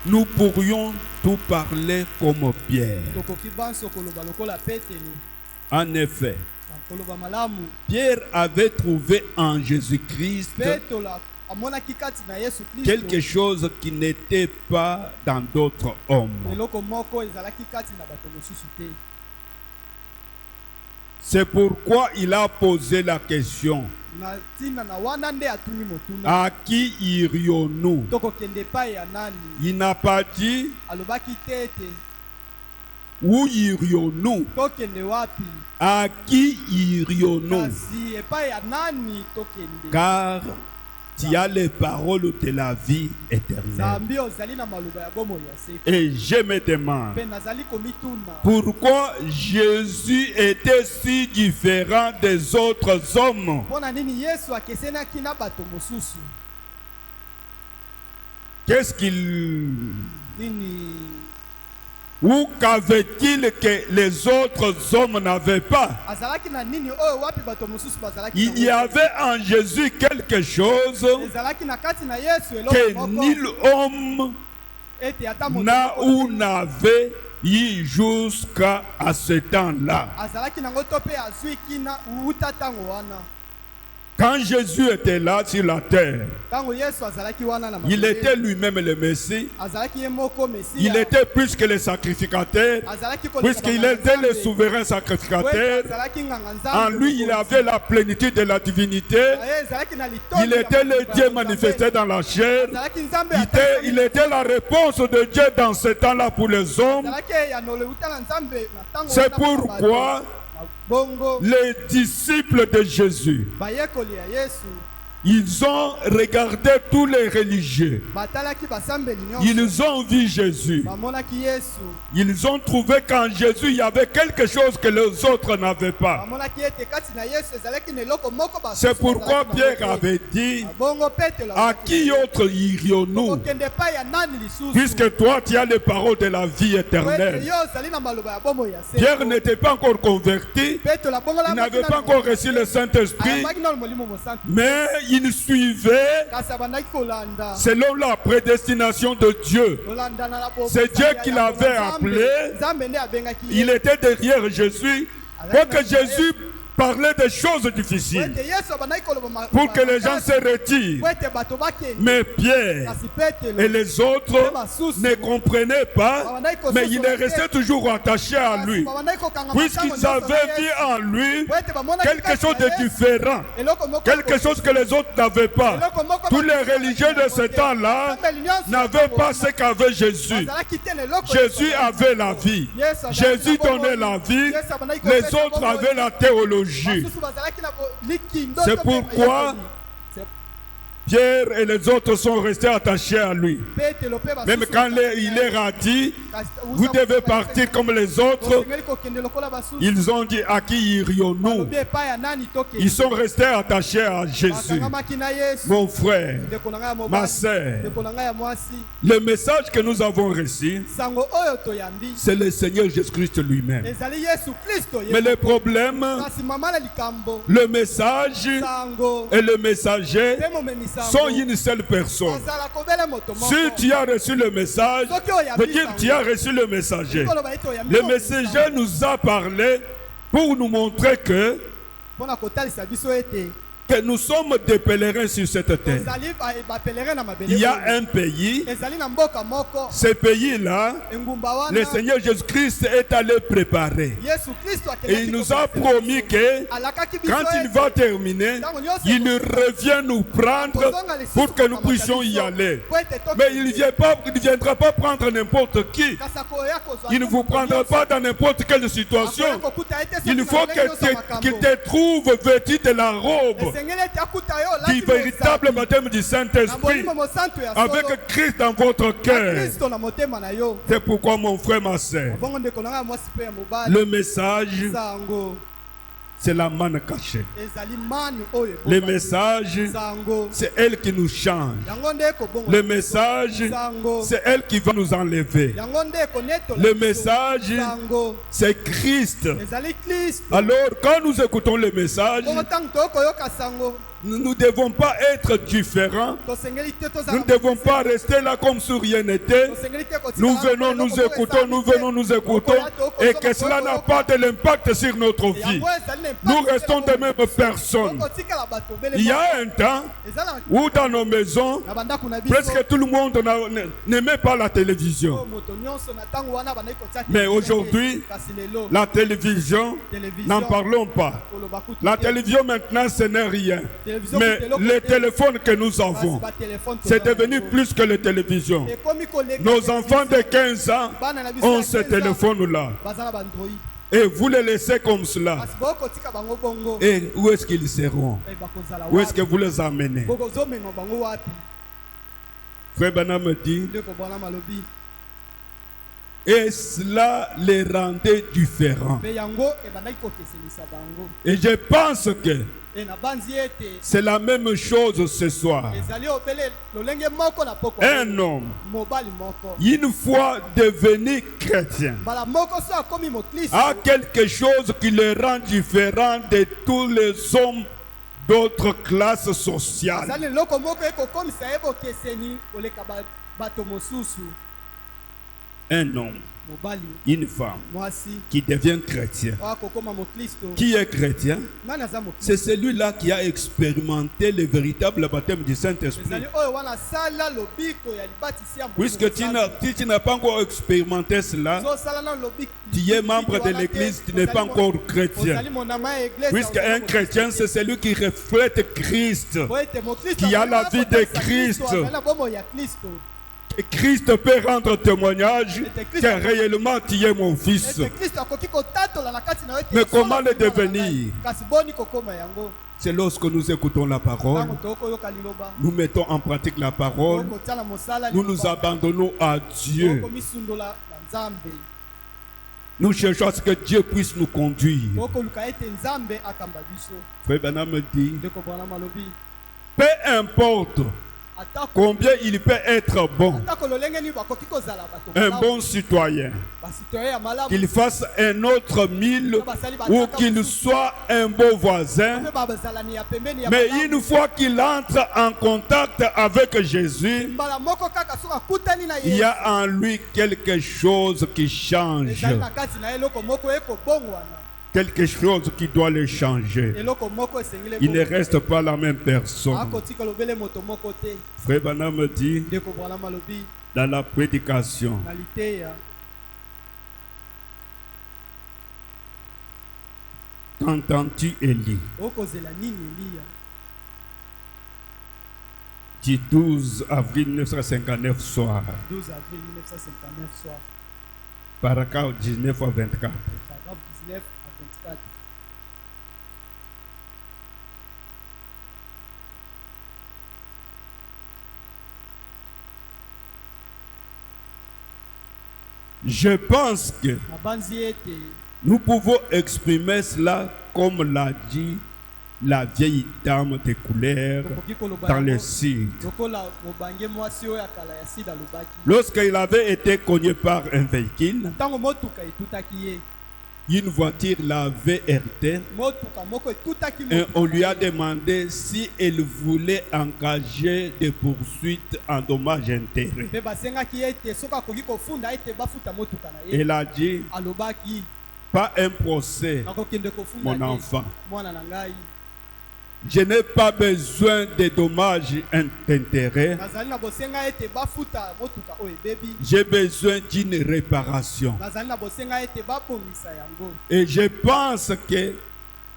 Nous pourrions tout parler comme Pierre. Tokoki banso koloba lokola Petelo. En effet, Koloba malamu Pierre avait trouvé en Jésus-Christ Petelo amonaki kati na Yesu Kristo quelque chose qui n'était pas dans d'autres hommes. eloko moko ezalaki kati na bato mosusu te. C'est pourquoi il a posé la question: Na tina na wana nde atuni motuna à qui irions-nous? tokokende epai ya nani. Il n'a pas dit Alobaki te ete où irions-nous, tokende wapi à qui irions-nous? kasi epai ya nani tokende. Car tu as les paroles de la vie éternelle. Zambi ozali na maloba ya bomoi ya seko. Et je me demande Pe nazali komituna pourquoi Jésus était si différent des autres hommes. mpona nini Yesu akesenaki na bato mosusu. Qu'est-ce qu'il... Nini Ou qu'avait-il que les autres hommes n'avaient pas? azalaki na nini oyo wapi bato mosusu bazalaki Il y avait en Jésus quelque chose ezalaki na kati na Yesu eloko que moko nul homme ete ata moto n'a moko ou n'avait eu jusqu'à ce temps-là. azalaki nango to mpe azwi kina uta ntango wana. Quand Jésus était là sur la terre, Ntango Yesu azalaki wana na il mabele, était lui-même le Messie. azalaki ye moko Mesia. Il était plus que le sacrificateur, azalaki koleka puisqu'il banganga était le Nzambe. souverain Wetu sacrificateur. azalaki nganga En Nzambe lui, il mokonzi. avait la plénitude de la divinité. Ye ezalaki na litondi Il ya était le makambo Dieu ya manifesté Nzambe. dans la chair. Azalaki Nzambe ya Il était la réponse de Dieu dans ce temps-là pour les hommes. azalaki eyanolo euta na Nzambe na ntango C'est wana mpona bato. pourquoi Na bongo les disciples de Jésus, bayekoli ya Yesu ils ont regardé tous les religieux. batalaki basambeli nyonso Ils ont vu Jésus. bamonaki Yesu Ils ont trouvé qu'en Jésus, il y avait quelque chose que les autres n'avaient pas. bamonaki ete kati na Yesu ezalaki na eloko moko basusu C'est pourquoi bazalaki na Pierre yango te. avait dit: bongo Petelo à qui autre irions-nous? okende epai ya nani lisusu Puisque toi, tu as les paroles de la vie Ete éternelle. yo ozali na maloba ya bomoi ya seko. Pierre n'était pas encore converti. Petelo abongola Il n'avait pas encore reçu le Saint-Esprit. ayambaki na molimo mosantu Mais il suivait kasi abandaki kolanda selon la prédestination de Dieu. kolanda na labo C'est Dieu qui l'avait appelé. Nzambe nde abengaki Il était derrière Jésus pour que Jésus parlait des choses difficiles, ete Yesu abandaki koloba pour que les gens se retirent. po ete bato bakende Mais Pierre kasi Petelo et les autres ne comprenaient pas, mais ils restaient toujours attachés à lui, puisqu'ils avaient vu en lui quelque chose de différent, quelque chose que les autres n'avaient pas. Tous les religieux de ce temps-là n'avaient pas ce qu'avait Jésus. Jésus avait la vie. Jésus donnait la vie. Les autres avaient la théologie. C'est pourquoi Pierre et les autres sont restés attachés à lui. Même quand il leur a dit: vous devez partir comme les autres, ils ont dit: à qui irions-nous? Ils sont restés attachés à Jésus. Mon frère, ma sœur, le message que nous avons reçu, c'est le Seigneur Jésus-Christ lui-même. Mais le problème, le message et le messager sont une seule personne. Si tu as reçu le message, veut dire que tu as reçu le messager. Le messager nous a parlé pour nous montrer que nous sommes des pèlerins sur cette terre. Il y a un pays, ce pays-là, le Seigneur Jésus-Christ est allé préparer. Et il nous a promis que quand il va terminer, il revient nous prendre pour que nous puissions y aller. Mais il ne viendra pas prendre n'importe qui. Il ne vous prendra pas dans n'importe quelle situation. Il faut qu'il te trouve vêtu de la robe du véritable baptême du Saint-Esprit, avec Christ dans votre cœur. C'est pourquoi, mon frère, ma sœur, le message, c'est la manne cachée. ezali manu oyo Le message, sango c'est elle qui nous change. yango nde ekobongo Le message, sango c'est elle qui va nous enlever. yango nde ekonetola Le biso. message, sango c'est Christ. ezali Kristo Alors, quand nous écoutons le message, bongo ntango tokoyoka sango nous ne devons pas être différents. tosengeli te Nous ne devons pas rester là comme si rien n'était. tosengeli te kotika Nous wana venons, eloko nous moko écoutons, esali nous te. venons, nous écoutons, et que cela n'a pas de l'impact sur notre vie. yango ezali na impact Nous te restons na des bomoi. mêmes personnes. tokotikala bato obele Il y a un temps eza na où dans nos maisons, na bandako na biso presque tout le monde n'aimait pas la télévision. oyo moto nyonso na ntango wana bandaki kotia Mais televizio aujourd'hui, te. kasi lelo La télévision, n'en parlons pas. koloba kutu La te. télévision maintenant, ce n'est rien. Télévision Mais kutu eloko les te. téléphones que nous Kasi avons, batelefone c'est toza devenu yango. plus que les télévisions. Ekomi koleka Nos télévision. enfants de 15 ans Bana na biso ont ya ce 15 ans, téléphone-là. baza na bandroid Et vous les laissez comme cela. kasi bokotika bango bongo Et où est-ce qu'ils seront? bakozala Où est-ce que wapi vous les amenez? bokozomema bango wapi Frère Bana me dit, ndeko bwana malobi et cela les rendait différents. mpe yango ebandaki kokesenisa bango Et je pense que e na banzi ete c'est la même chose ce soir. ezali obele lolenge moko na poko Un homme, mobali moko une fois devenu chrétien, mbala moko so akomi moklisto a quelque chose qui le rend différent de tous les hommes d'autres classes sociales. azali eloko moko ekokomisa ye bokeseni koleka bato mosusu Un homme, mobali une femme mwasi qui devient chrétien. oyo akokoma moklisto Qui est chrétien? nani aza moklisto C'est celui-là qui a expérimenté le véritable baptême du Saint-Esprit. ezali oyo wana asala lobiko ya libatisi ya Puisque tu n'as pas encore expérimenté cela, ozosala na lobiko tu es membre de l'église, tu n'es pas encore chrétien. ozali monama ya eglise Puisque un chrétien, c'est celui qui reflète Christ. po ete moklisto qui a azali la na vie de kotangisa Christ. Kristo, azali na bomoi ya kristo Et Christ peut rendre témoignage que réellement tu es mon fils. ete kristo akoki kotatola na kati na yo ete Mais solo comment le okoma na devenir? ngai. kasi boni kokoma yango C'est lorsque nous écoutons la parole, ntango tokoyoka liloba nous mettons en pratique la parole, tokotia na mosala nous nous abandonnons à Dieu. tokomisundola na nzambe Nous cherchons à ce que Dieu puisse nous conduire. tokoluka ete nzambe akamba biso Frère Branham me dit, ndeko bwana malobi peu importe atako combien il peut être bon, atako lolenge nini bakoki kozala bato un malamu, bon citoyen, basitoyen ya malamu qu'il fasse un autre mille ou qu'il soit un beau voisin. mpe bazalani ya pembeni ya Mais malamu. une fois qu'il entre en contact avec Jésus, mbala moko kaka soki akutani na il y ye a en lui quelque chose qui change, ezali na kati na ye eloko moko ekobongwana quelque chose qui doit le changer. eloko moko esengeli Il ne reste pas la même personne. akotika lobele moto moko te Frère Branham me dit ndeko bwana malobi dans la prédication, na liteya qu'entends-tu Élie? okozela nini eliya Du 12 avril 1959 soir, 12 avril 1959 soir paragraphe 19 à 24. paragraphe 19 à 24 Je pense que na banzi ete nous pouvons exprimer cela comme l'a dit la vieille dame de couleur tokoki koloba dans le yango sud. lokola mobange mwasi oyo akala ya sida alobaki Lorsqu'il avait été cogné par un véhicule, ntango motuka etutaki ye une voiture l'avait heurté motuka moko etutaki et on lui a demandé si elle voulait engager des poursuites en dommages intérêts. mpe basengaki ye ete soki akoki kofunda ete bafuta motuka na ye Elle a dit, alobaki pas un procès, nakokende kofunda mon te enfant. mwana na ngai Je n'ai pas besoin de dommages d'intérêt. nazali na bosenga ete bafuta motuka oyo ebebi J'ai besoin d'une réparation. nazali na bosenga ete babongisa yango Et je pense que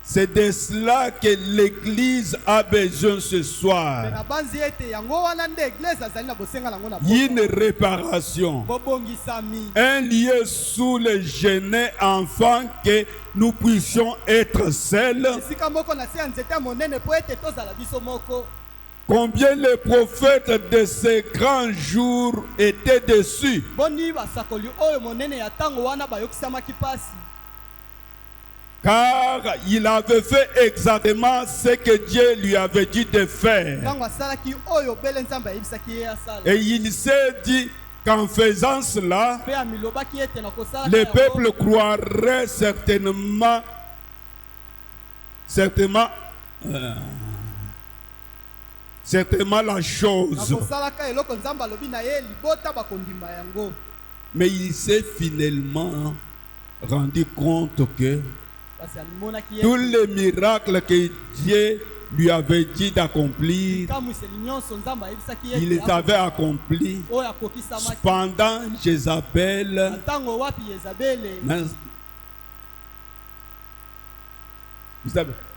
c'est de cela que l'Église a besoin ce mpe soir. na banzi ete yango wana nde eglise azali na bosenga nango na Une réparation. bobongisami Un lieu sous le gêné afin que nous puissions être seuls. esika moko na se ya nzete ya monene mpo ete tozala biso moko Combien les prophètes de ces grands jours étaient déçus. boni basakoli oyo monene ya ntango wana bayokisamaki mpasi Car il avait fait exactement ce que Dieu lui avait dit de faire. ntango asalaki oyo bele nzambe ayebisaki ye asala Et il s'est dit qu'en faisant cela, mpe amilobaki ete na kosala le peuple croirait certainement la chose. nakosalaka eloko nzambe alobi na ye libota bakondima yango. Mais il s'est finalement rendu compte que Kasi alimonaki tous les miracles que Dieu lui avait dit d'accomplir, likamwiseli nyonso nzambe ayebisaki il les avait accomplis oyo akokisamaki pendant Jézabel. na ntango wapi Yezabele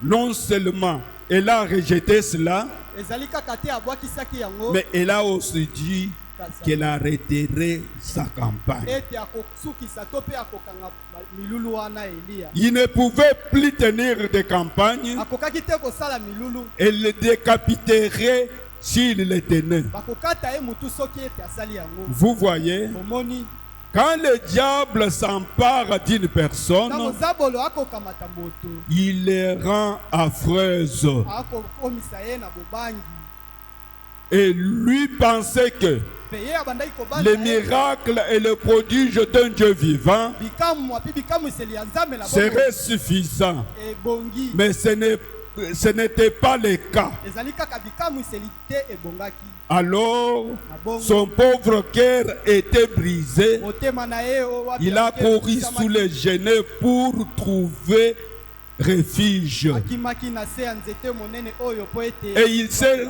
Non seulement elle a rejeté cela, ezali kaka te abwakisaki yango mais elle a aussi dit qu'elle arrêterait sa campagne. ete akosukisa to mpe akokanga milulu wana Eliya. Il ne pouvait plus tenir de campagne. akokaki te kosala milulu Elle le décapiterait s'il le tenait. bakokata ye mutu soki ete asali yango. Vous voyez, omoni quand le diable s'empare d'une personne, ntango zabolo akokamata moto il les rend affreuses. akokomisa ye na bobangi Et lui pensait que mpe ye abandaki kobanga les miracles et les prodiges d'un Dieu vivant bikamu api bikamwiseli ya nzambe na seraient suffisants. ebongi Mais ce n'était pas le cas. ezali kaka bikamwiseli te ebongaki. Alors, son pauvre cœur était brisé. motema na ye wapi Il a couru sous les genêts pour trouver refuge. akimaki na se ya nzete monene oyo po ete Et il s'est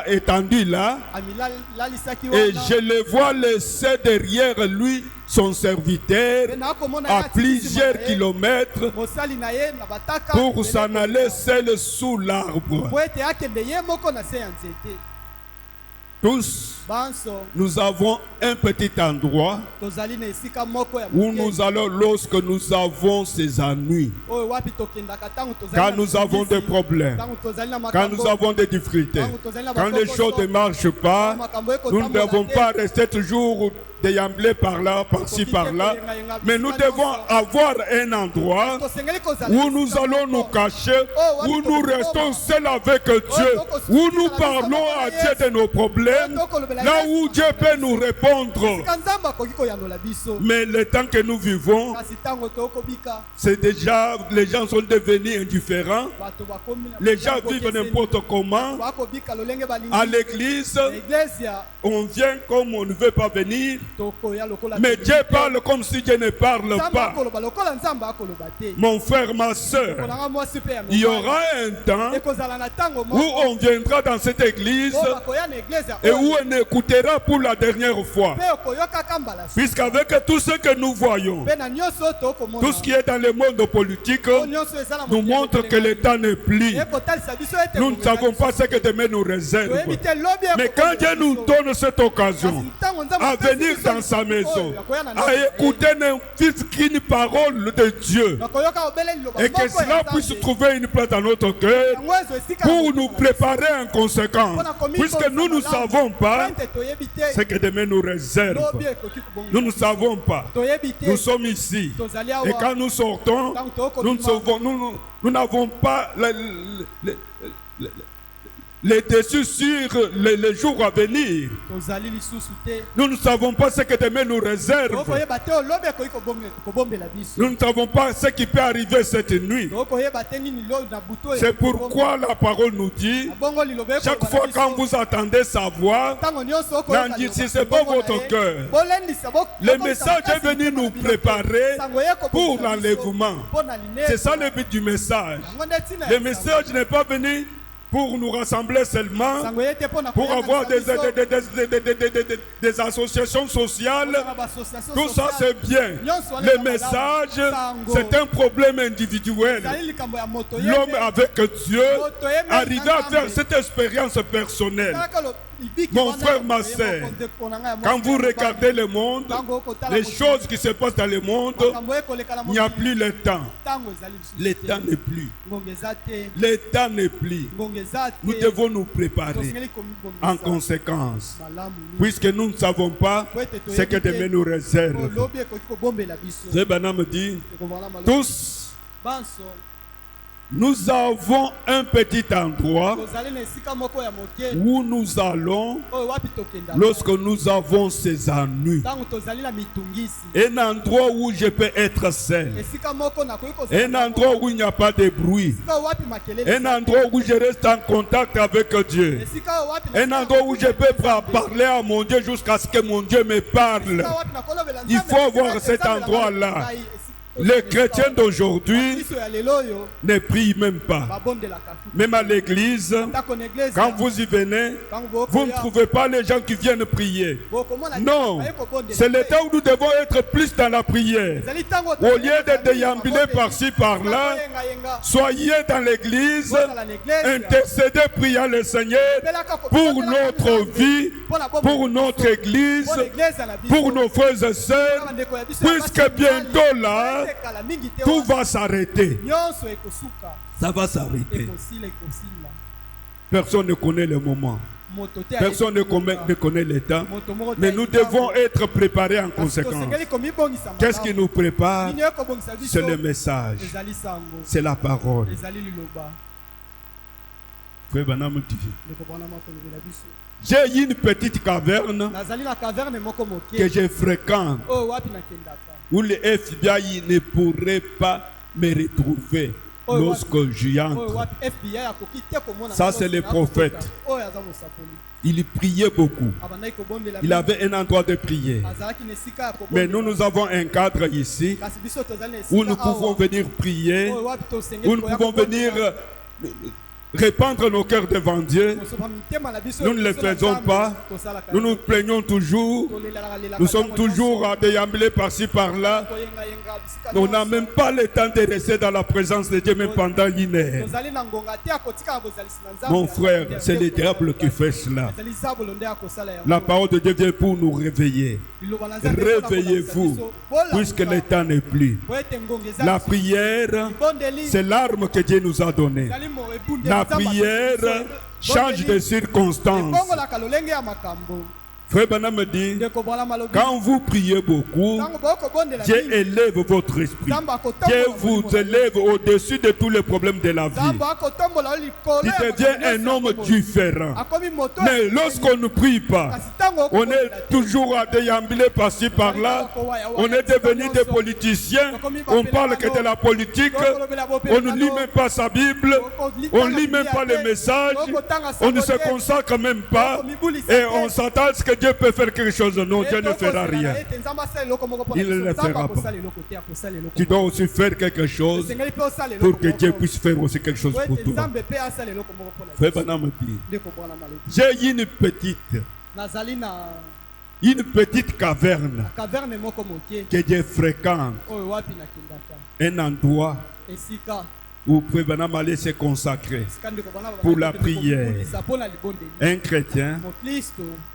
étendu là, amilalisaki et je le vois laisser derrière lui son serviteur à plusieurs kilomètres mosali na ye na bataka pour s'en aller seul sous l'arbre. po ete akende ye moko na se ya nzete. Tous, banso nous avons un petit endroit tozali na esika moko ya où moke nous allons lorsque nous avons ces ennuis, oyo wapi tokendaka ntango tozali quand na nous avons des misisi, problèmes, ntango tozali na quand nous makambo avons des difficultés, ntango tozali na quand les bakokoso, choses ne marchent pas. makambo Nous ne ekotambola devons te. pas rester toujours déambuler par là, par-ci, par-là, mais nous devons avoir un endroit tosengeli kozala où nous allons nous cacher, où nous restons seuls avec Dieu, où nous parlons à Dieu de nos problèmes, là où Dieu peut nous répondre. esika nzambe akoki koyandola biso. Mais le temps que nous vivons, kasi ntango tokobika c'est déjà, les gens sont devenus indifférents, bato bakomi na les gens makambo vivent ekeseni. n'importe comment. bakobika lolenge balingi À l'église, na iglesia on vient comme on ne veut pas venir, tokoya lokola mais tolingi Dieu te. parle comme si Dieu ne parle nzambe pas. akoloba lokola nzambe akoloba te. Mon frère, ma soeur, kolanga mwasi mpe ya il y mobali. aura un temps ekozala na ntango où moko on viendra dans cette église oyo bakoya na iglesia et où oyo on écoutera pour la dernière fois. mpe okoyokaka mbala suka. Puisqu'avec tout ce que nous voyons, mpe na nyonso oyo tokomona tout ce qui est dans le monde politique oyo nyonso eza na nous mokili montre que elengi. le temps n'est plus. ekotalisa biso ete Nous ne kongela savons biso. pas ce que demain nous réserve. toyebi te lobi Mais quand Dieu nous donne cette occasion à venir dans sa maison, à écouter n'importe qu'une parole de Dieu, et que cela puisse trouver une place dans notre cœur pour nous préparer en conséquence, puisque nous ne savons pas ce que demain nous réserve. Nous ne savons pas. Nous sommes ici. Et quand nous sortons, nous n'avons pas les dessus sur les jours à venir. Nous ne savons pas ce que demain nous réserve. Nous ne savons pas ce qui peut arriver cette nuit. C'est pourquoi la parole nous dit, chaque fois quand vous attendez sa voix, n'endurcissez pas votre cœur. Le message est venu nous préparer pour l'enlèvement. C'est ça le but du message. Le message n'est pas venu pour nous rassembler seulement, pour avoir des associations sociales. Tout ça c'est bien. Le message, c'est un problème individuel. L'homme avec Dieu, arriver à faire cette expérience personnelle. Mon frère, ma sœur, quand vous regardez le monde, les choses qui se passent dans le monde, il n'y a plus le temps. Le temps n'est plus. Le temps n'est plus. Nous devons nous préparer en conséquence, puisque nous ne savons pas ce que demain nous réserve. Zebana me dit, tous, nous avons un petit endroit où nous allons lorsque nous avons ces ennuis. Un endroit où je peux être seul. Un endroit où il n'y a pas de bruit. Un endroit où je reste en contact avec Dieu. Un endroit où je peux parler à mon Dieu jusqu'à ce que mon Dieu me parle. Il faut avoir cet endroit-là. Les chrétiens d'aujourd'hui ne prient même pas. Même à l'église, quand vous y venez, vous ne trouvez pas les gens qui viennent prier. Non, c'est le temps où nous devons être plus dans la prière. Au lieu de déambuler par-ci, par-là, soyez dans l'église, intercédez, priant le Seigneur pour notre vie, pour notre église, pour nos frères et sœurs, puisque bientôt là, tout va s'arrêter. Ça va s'arrêter. Personne ne connaît le moment. Personne ne connaît le temps. Mais nous devons être préparés en conséquence. Qu'est-ce qui nous prépare? C'est le message. C'est la parole. Frère Banam dit, j'ai une petite caverne que je fréquente, où les FBI ne pourraient pas me retrouver lorsque j'y entre. Ça, c'est le prophète. Il priait beaucoup. Il avait un endroit de prière. Mais nous avons un cadre ici où nous pouvons venir prier, où nous pouvons venir répandre nos cœurs devant Dieu. Nous ne le faisons pas. Nous nous plaignons toujours. Nous sommes toujours à déambuler par-ci par-là. On n'a même pas le temps de rester dans la présence de Dieu même pendant une heure. Mon frère, c'est le diable qui fait cela. La parole de Dieu vient pour nous réveiller. Réveillez-vous, puisque le temps n'est plus. La prière, c'est l'arme que Dieu nous a donnée. La prière change de circonstances. Frère Branham me dit, quand vous priez beaucoup, Dieu élève votre esprit. Dieu vous élève au-dessus de tous les problèmes de la vie. Il devient un homme différent. Mais lorsqu'on ne prie pas, on est toujours à déambuler par-ci par-là. On est devenu des politiciens. On parle que de la politique. On ne lit même pas sa Bible. On ne lit même pas les messages. On ne se consacre même pas. Et on s'attend à ce que Dieu peut faire quelque chose. Non, Dieu ne fera rien. Il ne le fera pas. Tu dois aussi faire quelque chose pour que Dieu puisse faire aussi quelque chose pour toi. Frère Branham dit, j'ai une petite caverne que Dieu fréquente. Un endroit où Frère Branham allait se consacrer pour la prière. Un chrétien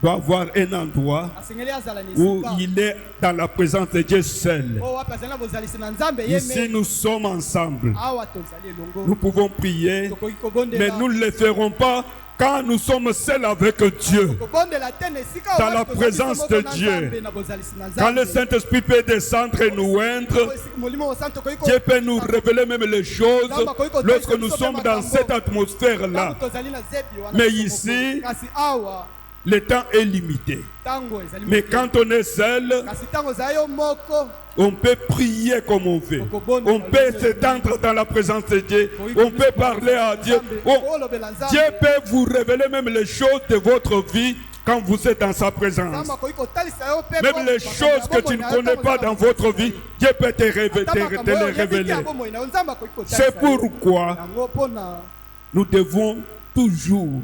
doit avoir un endroit où il est dans la présence de Dieu seul. Ici, nous sommes ensemble. Nous pouvons prier, mais nous ne le ferons pas quand nous sommes seuls avec Dieu, dans la présence de Dieu. Quand le Saint-Esprit peut descendre et nous oindre, Dieu peut nous révéler même les choses lorsque nous sommes dans cette atmosphère-là. Mais ici, le temps est limité. Mais quand on est seul, on peut prier comme on veut. On peut s'étendre dans la présence de Dieu. On peut parler à Dieu. Dieu peut vous révéler même les choses de votre vie quand vous êtes dans sa présence. Même les choses que tu ne connais pas dans votre vie, Dieu peut te les révéler. C'est pourquoi nous devons toujours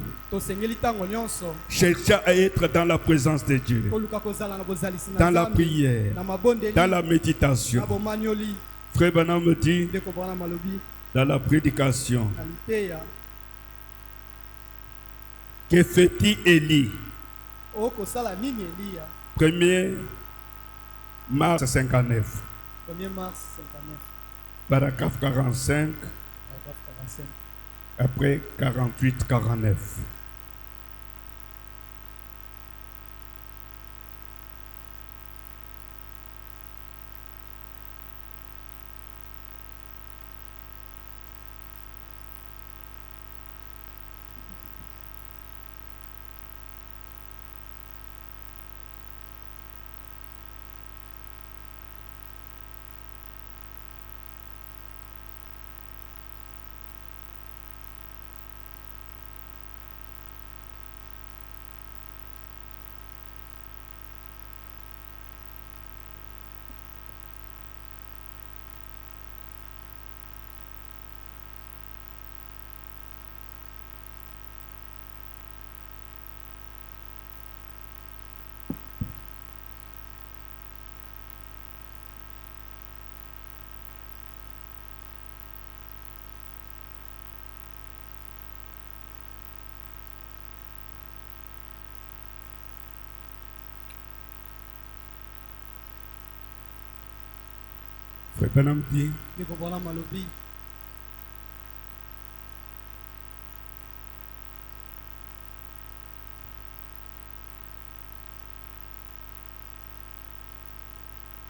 chercher à être dans la présence de Dieu, dans la prière, dans la méditation. Frère Branham me dit, dans la prédication, Que fait-il Élie? okosala nini Eliya? 1er mars 59, 1er mars 59, paragraphe 45, paragraphe 45. après 48-49. Frère Branham dit, Ndeko Branham alobi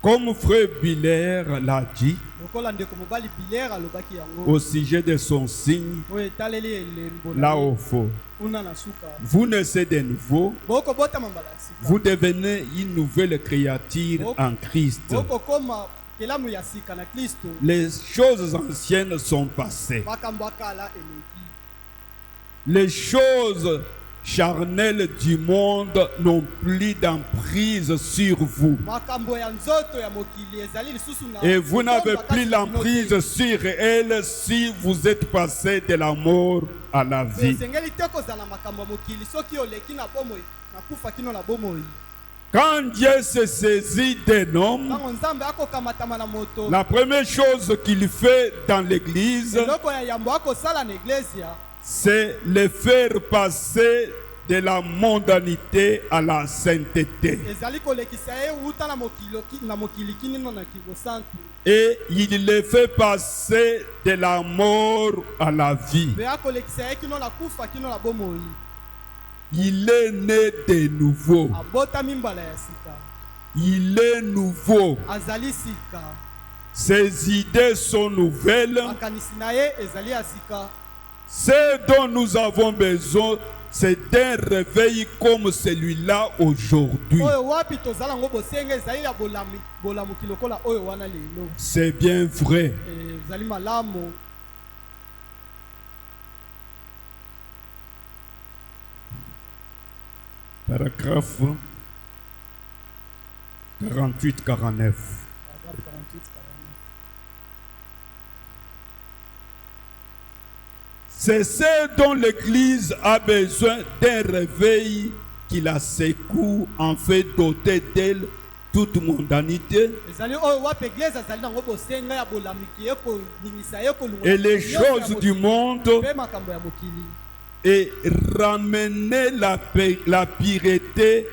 comme Frère Biller l'a dit, lokola ndeko mobali Biller alobaki yango au sujet de son signe, oyo etaleli elembo là au fond, kuna na suka vous naissez de nouveau, bokobotama mbala ya sika vous devenez une nouvelle créature en Christ. bokokoma kelamu ya sika na Kristo. Les choses anciennes sont passées. Makambo akala eleki Les choses charnelles du monde n'ont plus d'emprise sur vous. makambo ya nzoto ya mokili ezali lisusu na Et vous n'avez kokomba plus kasi l'emprise sur elles si vous êtes passé de la mort à la bino te. vie. esengeli te kozala makambo ya mokili soki oleki na bomoi na kufa kino na bomoi. Quand Dieu se saisit d'un homme, ntango nzambe akokamatama na moto la première chose qu'il fait dans l'église, eloko ya yambo akosala na eglesia c'est le faire passer de la mondanité à la sainteté. ezali kolekisa ye wuta na mokili kinino na kibosantu Et il le fait passer de la mort à la vie. mpe akolekisa ye kino na kufa kino na bomoi. Il est né de nouveau. abotami mbala ya sika Il est nouveau. azali sika Ses idées sont nouvelles. makanisi na ye ezali ya sika. Ce dont nous avons besoin, c'est d'un réveil comme celui-là aujourd'hui. oyo wapi tozala yango bosenga ezali ya bolamuki lokola oyo wana lelo. C'est bien vrai. ezali malamu. Paragraphe 48-49. Paragraphe 48, 49. C'est ce dont l'Église a besoin d'un réveil qui la secoue en fait doter d'elle toute mondanité. ezali oyo wapi eglise azali nango bosenga ya bolamiki ye koningisa ye kolungola Et les nyonso ya choses du mokili, monde mpe makambo ya mokili et ramener la pureté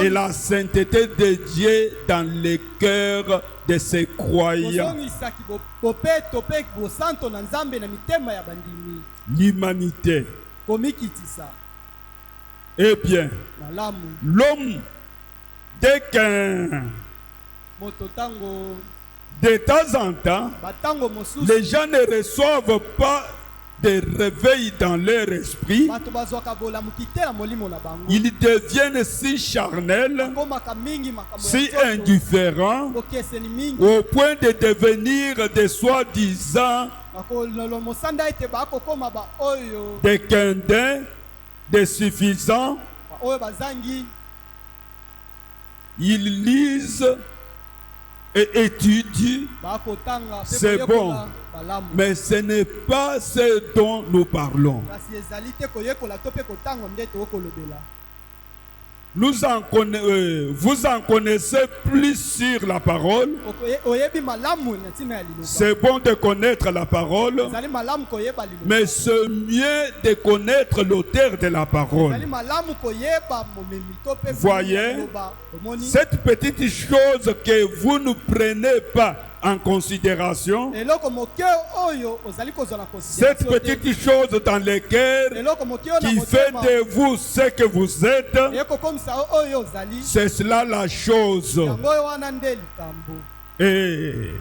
et la sainteté de Dieu dans les cœurs de ses croyants. kozongisaki bopeto mpe bosanto na nzambe na mitema ya bandimi. L'humanité. komikitisa Eh bien, malamu l'homme, dès qu'un moto ntango de temps en temps, batango mosusu les gens ne reçoivent pas de réveil dans leur esprit, bato bazwaka bolamuki te na molimo na bango. ils deviennent si charnels, bakomaka mingi makambo si ya nzoto, indifférents, bokeseni mingi au point de devenir des soi-disant bakololo mosanda ete bakokoma baoyo des quindins, des suffisants. baoyo bazangi Ils lisent et étudient, bakotanga mpe C'est koyekola bon. malamu. mais ce n'est pas ce dont nous parlons. kasi ezali te koyekola to mpe kotanga nde tokolobela. vous en connaissez plus sur la parole. oyebi malamu na ntina ya liloba. C'est bon de connaître la parole, Ezali malamu koyeba liloba. mais c'est mieux de connaître l'auteur de la parole. Ezali malamu koyeba momemi to pe Voyez, liloba. Omoni? cette petite chose que vous ne prenez pas en considération, Eloko moke oyo ozali kozwa na cette considération te. petite chose dans le cœur Eloko moke oyo na qui fait motema. de vous ce que vous êtes, Ekokomisa oyo ozali. c'est cela la chose. Yango oyo wana nde likambo. Et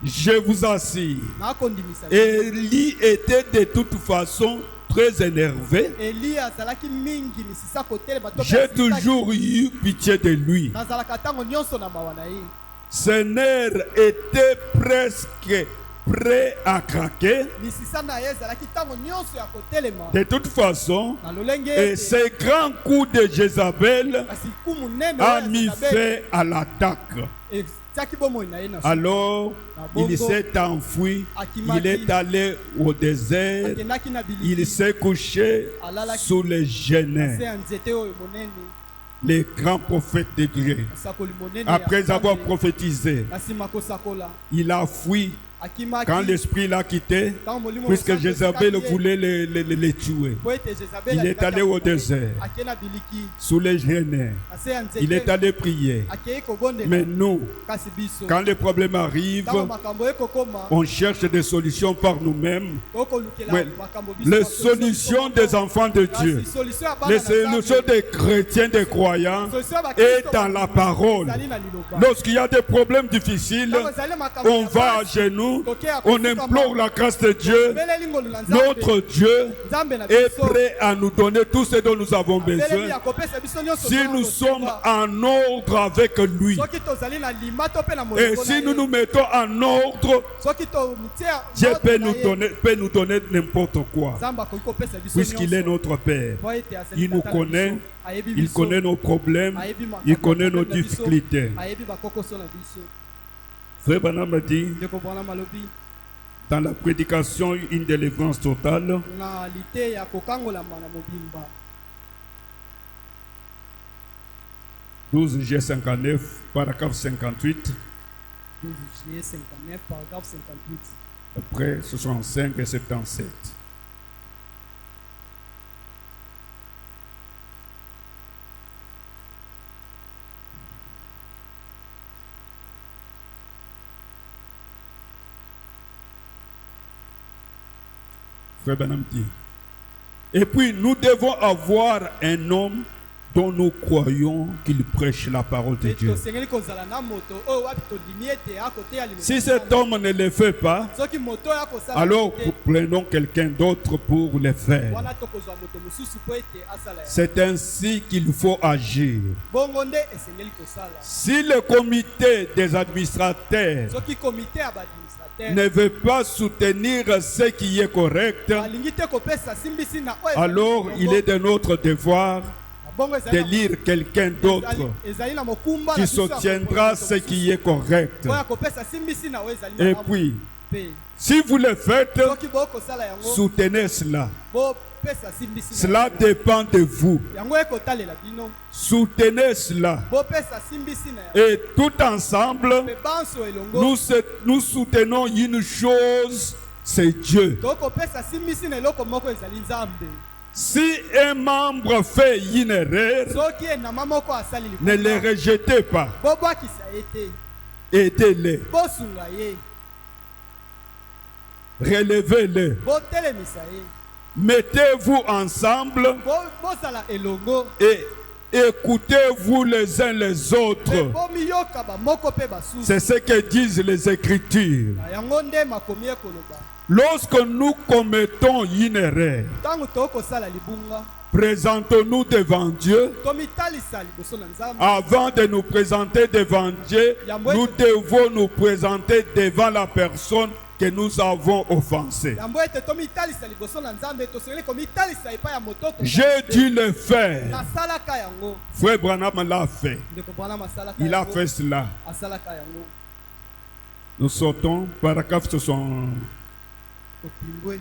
je vous assure, Nakondimisa. Élie était de toute façon très énervé. Eli azalaki mingi misisa kotele bato. J'ai toujours eu pitié de lui. nazalaka ntango nyonso na mawa na ye. Ses nerfs étaient presque prêts à craquer. Misisa na ye ezalaki ntango nyonso ya kotelema. De toute façon, Na lolenge et ete. ce grand coup de Jézabel Kasi kumu nene a oyo mis Jezabel fin à l'attaque. etiaki bomoi na ye na so. Alors, il s'est enfui, il est allé au désert, akendaki na biliki. il s'est couché sous les Se genêts, ya nzete oyo monene. les grands prophètes de Dieu. Masakoli monene Après ya avoir Nzambe. prophétisé, Na nsima kosakola. il a fui Akimaki. quand l'esprit l'a quitté, Ntango molimo puisque mosantu Jézabel esikaki ye. voulait les tuer. Po ete Jezabel Il est alingaki allé au akoboma ye. désert, Ake na biliki. sous les genêts. Na se ya nzete. Il est allé prier. Akei kobondela. Mais nous, Kasi biso. quand les problèmes arrivent, Ntango makambo ekokoma. on cherche des solutions par nous-mêmes. Tokolukela Mais makambo biso les na solutions des enfants de Dieu, Kasi solution ya bana les na Nzambe. solutions des chrétiens, des croyants, Solution ya bakristo est dans la parole. ezali na liloba. Lorsqu'il y a des problèmes difficiles, Ntango ezali makambo on ya va à basi, genoux, toke ya on kofukama. implore la grâce de Dieu. Tobeleli ngolu na Nzambe. Notre Dieu Nzambe na est biso. prêt à nous donner tout ce dont nous avons Abeleli besoin ya kopesa biso nyonso si toza nous kosenga. sommes en ordre avec lui. Soki tozali na lima to pe na Et molongo si na nous ye. nous mettons en ordre, Soki tomutia Dieu ordre peut na ye, nous donner n'importe quoi. Nzambe akoki kopesa biso Puisqu'il est nyonso. notre Père. Po ete azali Il nous tata na connaît, biso. Ayebi il biso. connaît nos problèmes, Ayebi makambo il connaît ya nos problème na biso. difficultés. Ayebi bakokoso na biso. Frère Branham a dit, Ndeko bwana malobi dans la prédication, une délivrance totale, na lite ya kokangolama na mobimba. 12 G59, paragraphe 58, 12 juillet 59, paragraphe 58. après 65 et 77. Frère Branham dit, et puis nous devons avoir un homme dont nous croyons qu'il prêche la parole de Dieu. tosengeli kozala na moto oyo wapi tondimi ete akoteya liloba Si na cet Nzambe. homme ne le fait pas, soki moto oyo akosala alors te, prenons quelqu'un d'autre pour le faire. wana tokozwa moto mosusu po ete asala yango. C'est ainsi qu'il faut agir. bongo nde esengeli kosala. Si le comité des administrateurs soki komite ya baadministrateur ne veut pas soutenir ce qui est correct, balingi te kopesa simbisi na oyo ezali alors bongo, il est de notre devoir bongo de ezali na- lire quelqu'un d'autre ezali na mokumba na qui biso ya soutiendra kopesa ce mosusu. qui est correct. oyo akopesa simbisi na oyo ezali Et malamu. puis, Pe, si vous le faites, soki bokosala yango soutenez cela. bopesa simbisi na Cela yango. dépend de vous. yango ekotalela bino Soutenez cela. bopesa simbisi na yango. Et tout ensemble, Pe banso elongo nous soutenons une chose, c'est Dieu. tokopesa simbisi na eloko moko ezali Nzambe. Si un membre fait une erreur, soki enama moko asali ne le likambo, rejetez pas. bobwakisa ye te Aidez-les, bosunga ye relevez-les. botelemisa ye Mettez-vous ensemble bozala elongo et écoutez-vous les uns les pe autres. bomiyoka bamoko mpe basusu. C'est ce que disent les Écritures. na yango nde makomi ekoloba Lorsque nous commettons une erreur, ntango tokosala libunga présentons-nous devant Dieu. tomitalisa liboso na Nzambe. Avant de nous présenter devant Dieu, nous devons nous présenter devant la personne que nous avons offensée. yango ete tomitalisa liboso na Nzambe tosengeli komitalisa epai ya moto J'ai dû le faire. nasalaka yango. Frère Branham l'a fait. ndeko Branham asalaka Il a yango. fait cela. asalaka yango Nous sortons, paragraphe 60. topingwe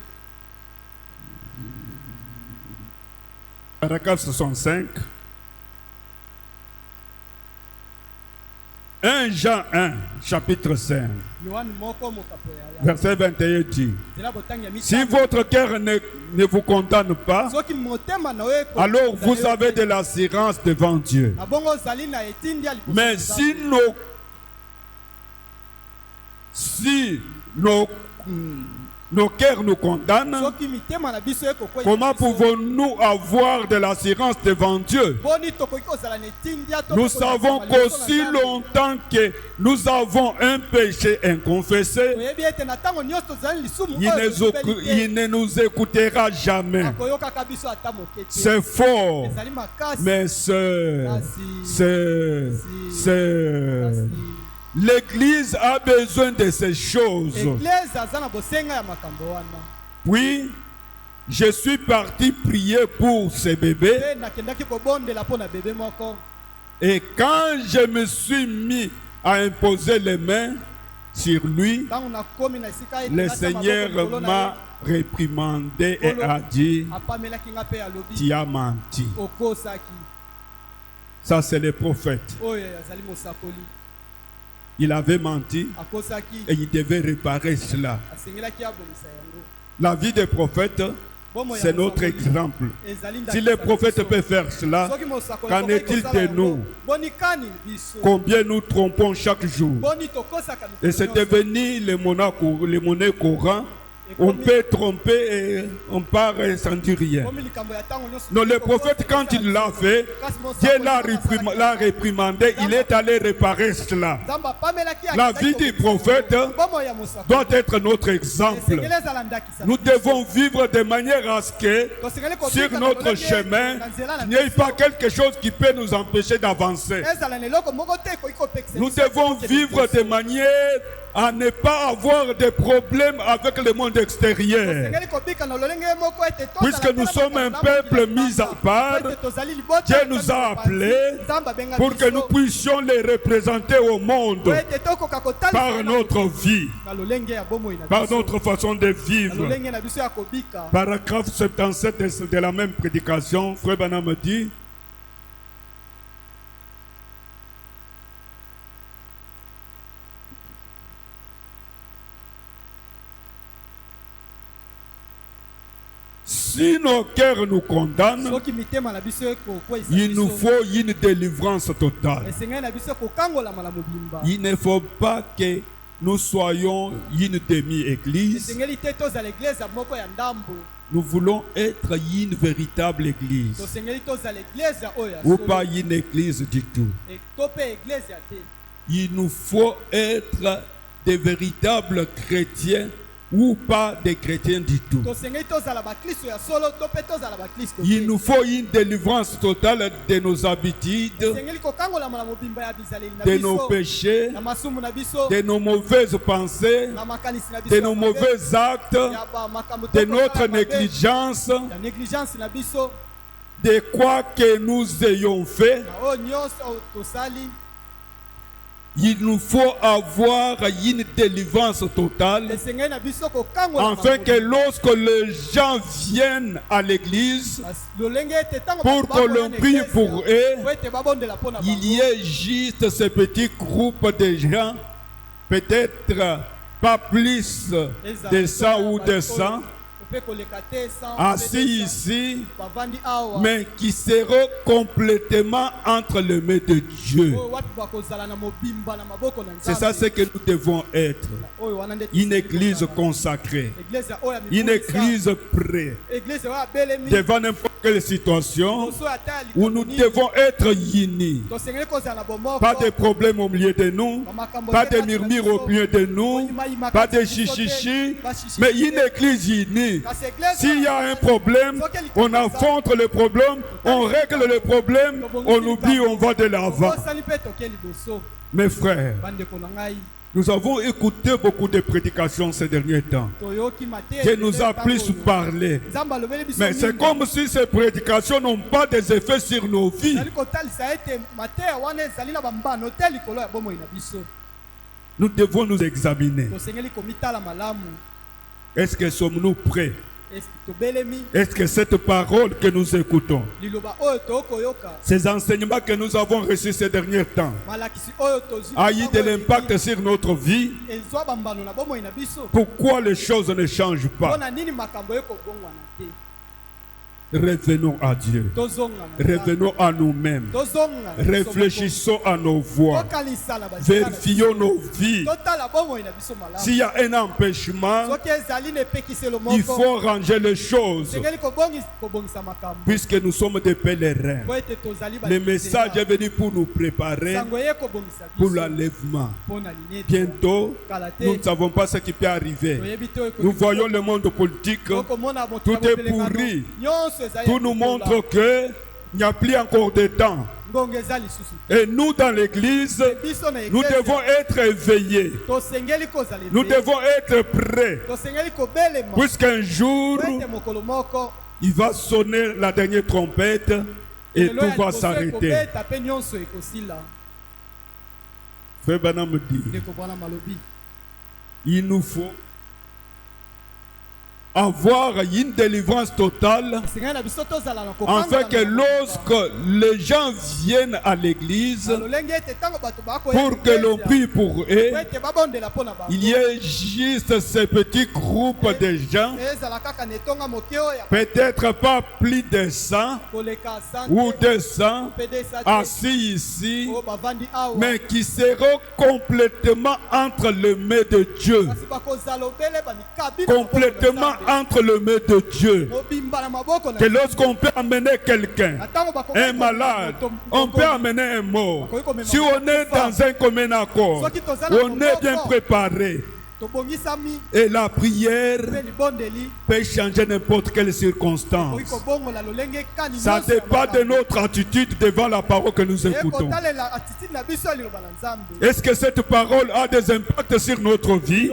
Paragraphe 65. 1 Jean 1, chapitre 5, Yohane moko mokapo ya verset 21 dit, nzela botangi ya si mitano. votre cœur ne vous condamne pas, Soki motema na yo eko- alors vous avez de l'assurance devant Dieu. na bongo ozali na etindi ya liboso Mais ya si Nzambe. nos cœurs nous condamnent, Soki mitema na biso ekokwei na comment biso, pouvons-nous avoir de l'assurance devant Dieu? boni tokoki kozala na etindi ya to Nous tokozala savons na liboso na qu'aussi Nzambe. longtemps que nous avons un péché inconfessé, Toyebi ete na ntango nyonso tozali lisumu oyo tosepeli te, il ne nous écoutera jamais. akoyokaka biso ata moke te. C'est fort. Ezali makasi. Mes sœurs, Kasi. l'Église a besoin de ces choses. Eglise aza na bosenga ya makambo wana. Puis, je suis parti prier pour ces bébés. Te nakendaki kobondela mpo na bebe moko. Et quand je me suis mis à imposer les mains sur lui, Ntango nakomi na esika ete le natya maboko Seigneur likolo na m'a réprimandé et a dit, ye, apamelaki nga mpe alobi tu as menti. okosaki. Ça, c'est le prophète. Oyo azali mosakoli Il avait menti akosaki, et il devait réparer cela. asengelaki abongisa yango. La vie des prophètes, Bomoi ya c'est notre mosakoli exemple. ezali Si ndakisa les prophètes biso. peuvent faire cela, Soki mosakoli qu'en akoki est-il kosala de yango, nous? boni kani biso, Combien nous trompons chaque jour? boni tokosaka Et c'est devenu les monnaies courantes. On peut tromper et on part sans dire rien. Non, le prophète, quand il l'a fait, Dieu l'a réprimandé, il est allé réparer cela. La vie du prophète doit être notre exemple. Nous devons vivre de manière à ce que sur notre chemin, il n'y ait pas quelque chose qui peut nous empêcher d'avancer. Nous devons vivre de manière à ne pas avoir de problèmes avec le monde extérieur. Puisque nous sommes un peuple mis à part, Dieu nous a appelés pour que nous puissions les représenter au monde par notre vie, par notre façon de vivre. Paragraphe 77 de la même prédication, Frère Branham me dit, si nos cœurs nous condamnent, il nous faut une délivrance totale. Il ne faut pas que nous soyons une demi-église. Nous voulons être une véritable église, ou pas une église du tout. Il nous faut être des véritables chrétiens ou pas des chrétiens du tout. Il nous faut une délivrance totale de nos habitudes, de nos péchés, de nos mauvaises pensées, de nos mauvais actes, de notre négligence, de quoi que nous ayons fait. Il nous faut avoir une délivrance totale, afin que lorsque les gens viennent à l'église pour que l'on prie pour eux, il y ait juste ce petit groupe de gens, peut-être pas plus de 100 ou de 100, assis ici, mais qui seront complètement entre les mains de Dieu. C'est ça ce que nous devons être. Une église consacrée, une église prête devant n'importe quelle situation où nous devons être unis. Pas de problème au milieu de nous, pas de murmures au milieu de nous, pas de chichichi, mais une église unie. S'il y a un problème, on affronte le problème, on règle le problème, on oublie, on va de l'avant. Mes frères, nous avons écouté beaucoup de prédications ces derniers temps. Dieu nous a plus parlé. Mais c'est comme si ces prédications n'ont pas des effets sur nos vies. Nous devons nous examiner. Est-ce que sommes-nous prêts Est-ce que cette parole que nous écoutons, ces enseignements que nous avons reçus ces derniers temps, a eu de l'impact sur notre vie? Pourquoi les choses ne changent pas? Revenons à Dieu. Revenons à nous-mêmes. Réfléchissons à nos voies. Vérifions nos vies. S'il y a un empêchement, il faut ranger les choses. Puisque nous sommes des pèlerins, le message est venu pour nous préparer pour l'enlèvement. Bientôt, nous ne savons pas ce qui peut arriver. Nous voyons le monde politique, tout est pourri. Tout nous montre qu'il n'y a plus encore de temps. Et nous, dans l'église, nous devons être éveillés. Nous devons être prêts. Puisqu'un jour, il va sonner la dernière trompette et tout va s'arrêter. Frère Branham me dit, il nous faut avoir une délivrance totale, afin que lorsque les gens viennent à l'église pour que l'on prie pour eux, il y ait juste ces petits groupes de gens, peut-être pas plus de 100 ou 200 assis ici, mais qui seront complètement entre les mains de Dieu, complètement entre les mains de Dieu. Que lorsqu'on peut amener quelqu'un, un malade, on peut amener un mort. Si on est dans un commun accord, on est bien préparé. Et la prière peut changer n'importe quelle circonstance. Ça dépend de notre attitude devant la parole que nous écoutons. Est-ce que cette parole a des impacts sur notre vie?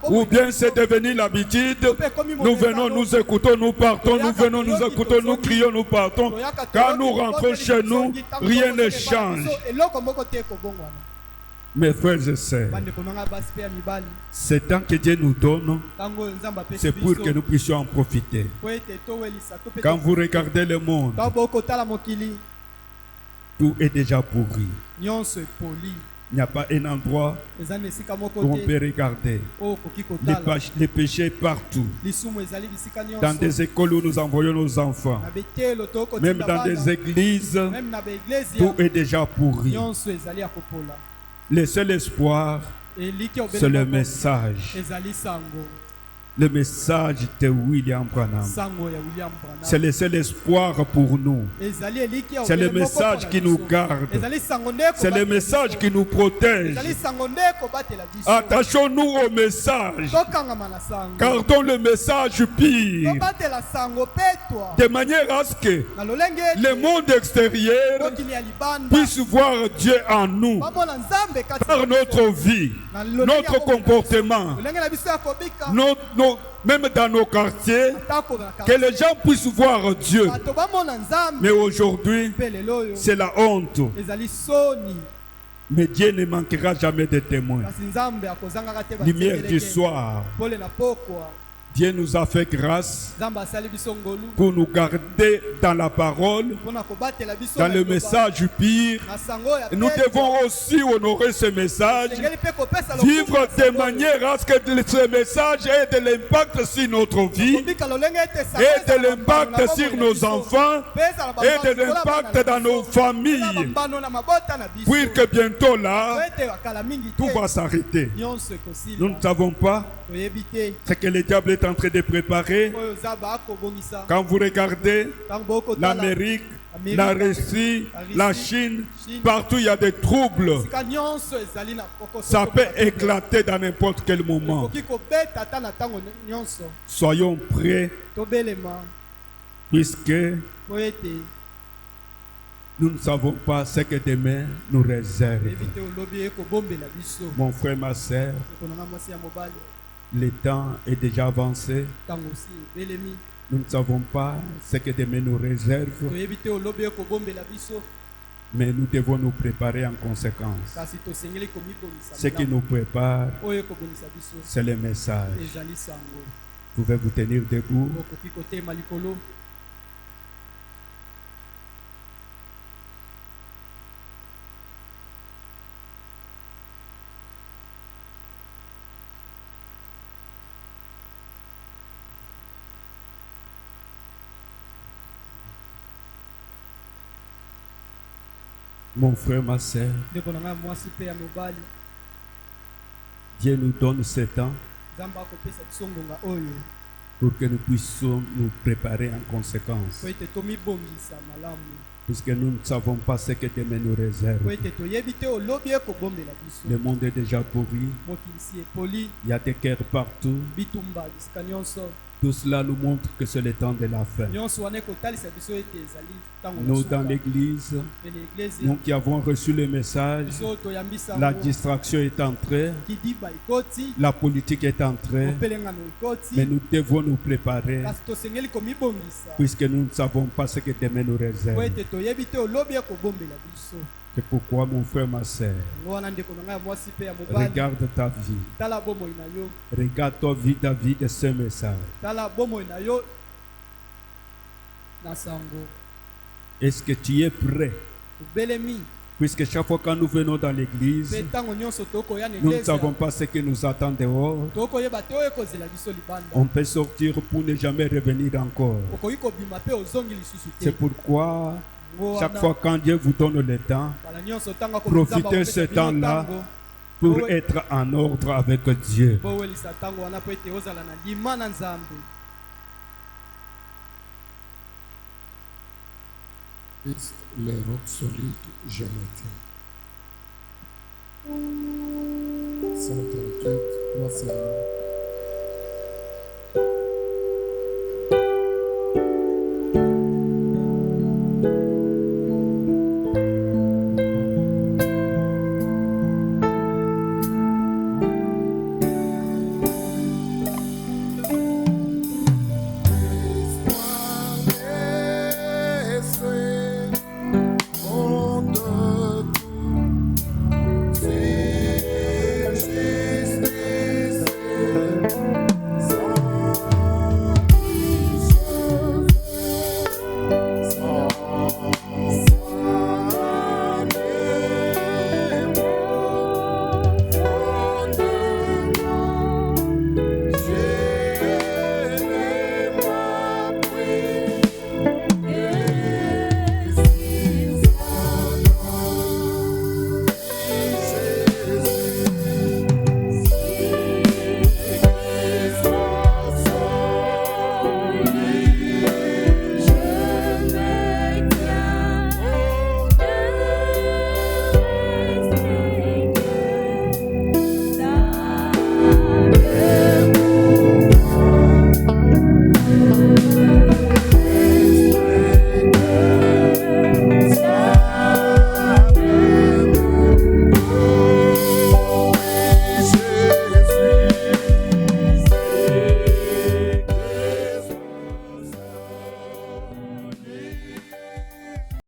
Ou bien c'est devenu l'habitude? Nous venons, nous écoutons, nous partons, nous venons, nous écoutons, nous crions, nous partons. Quand nous rentrons chez nous, rien ne change. Mes frères et sœurs, ce temps que Dieu nous donne, c'est pour que nous puissions en profiter. Quand vous regardez le monde, tout est déjà pourri. Il n'y a pas un endroit où on peut regarder. Les péchés partout. Dans des écoles où nous envoyons nos enfants, même dans des églises, tout est déjà pourri. Le seul espoir, c'est le message. Le message de William Branham. C'est le seul espoir pour nous. C'est le message qui nous garde. C'est le message qui nous protège. Attachons-nous au message. Gardons le message pire. De manière à ce que le monde extérieur puisse voir Dieu en nous. Par notre vie, notre comportement, même dans nos quartiers, que les gens puissent voir Dieu. Mais aujourd'hui, c'est la honte. Mais Dieu ne manquera jamais de témoins. Lumière du soir. Dieu nous a fait grâce pour nous garder dans la parole, dans le message pire. Nous devons aussi honorer ce message, vivre de manière à ce que ce message ait de l'impact sur notre vie, ait de l'impact sur nos enfants, ait de l'impact dans nos familles. Puisque bientôt là, tout va s'arrêter. Nous ne savons pas ce que le diable est en train de préparer. Quand vous regardez l'Amérique, la Russie, la Chine, partout il y a des troubles. Ça peut éclater dans n'importe quel moment. Soyons prêts, puisque nous ne savons pas ce que demain nous réserve. Mon frère, ma soeur, le temps est déjà avancé. Nous ne savons pas ce que demain nous réserve, mais nous devons nous préparer en conséquence. Ce qui nous prépare, c'est le message. Pouvez vous tenir debout. okoki kotema likolo. Mon frère, ma sœur, Ndeko na ngai mwasi mpe ya mobali, Dieu nous donne ce temps nzambe akopesa biso ngonga oyo pour que nous puissions nous préparer en conséquence. po ete tomibongisa malamu, Puisque nous ne savons pas ce que demain nous réserve. po ete toyebi te olobi ekobombela biso. Le monde est déjà pourri. Mokilisi epoli, Il y a des guerres partout. bitumba bisika nyonso, Tout cela nous montre que c'est le temps de la fin. nyonso wana ekotalisa biso ete ezali ntango Nous, na dans suka. l'église, Pe na eglise, nous qui avons reçu le message, biso toyambisa la yango, distraction est entrée, kidiba ekoti, la politique est entrée, kopelengano ekoti, mais nous devons nous préparer kasi tosengeli komibongisa puisque nous ne savons pas ce que demain nous po réserve. ete toyebi te olobi ekobombela biso. C'est pourquoi, mon frère, ma sœur, Yango wana ndeko na ngai ya mwasi mpe ya mobali, regarde ta vie. tala bomoi na yo, Regarde ta vie, ta vie de ce message. tala bomoi na yo na sango. Est-ce que tu es prêt? Obelemi, Puisque chaque fois quand nous venons dans l'église, mpe ntango nyonso tokoya na nous ne eglise, savons pas ce qui nous attend dehors. tokoyeba te oyo ekozela biso libanda. On peut sortir pour ne jamais revenir encore. Okoki kobima mpe ozongi lisusu te. C'est pourquoi, Yango chaque wana, fois quand Dieu vous donne le temps, bala nyonso ntango profitez akomisa ce bango bino temps-là ntango, pour Oui. être en ordre avec Dieu. bowelisa ntango wana po ete ozala na lima na Nzambe. Christ, les rocs solides, je me tiens. 138, 3 seulement.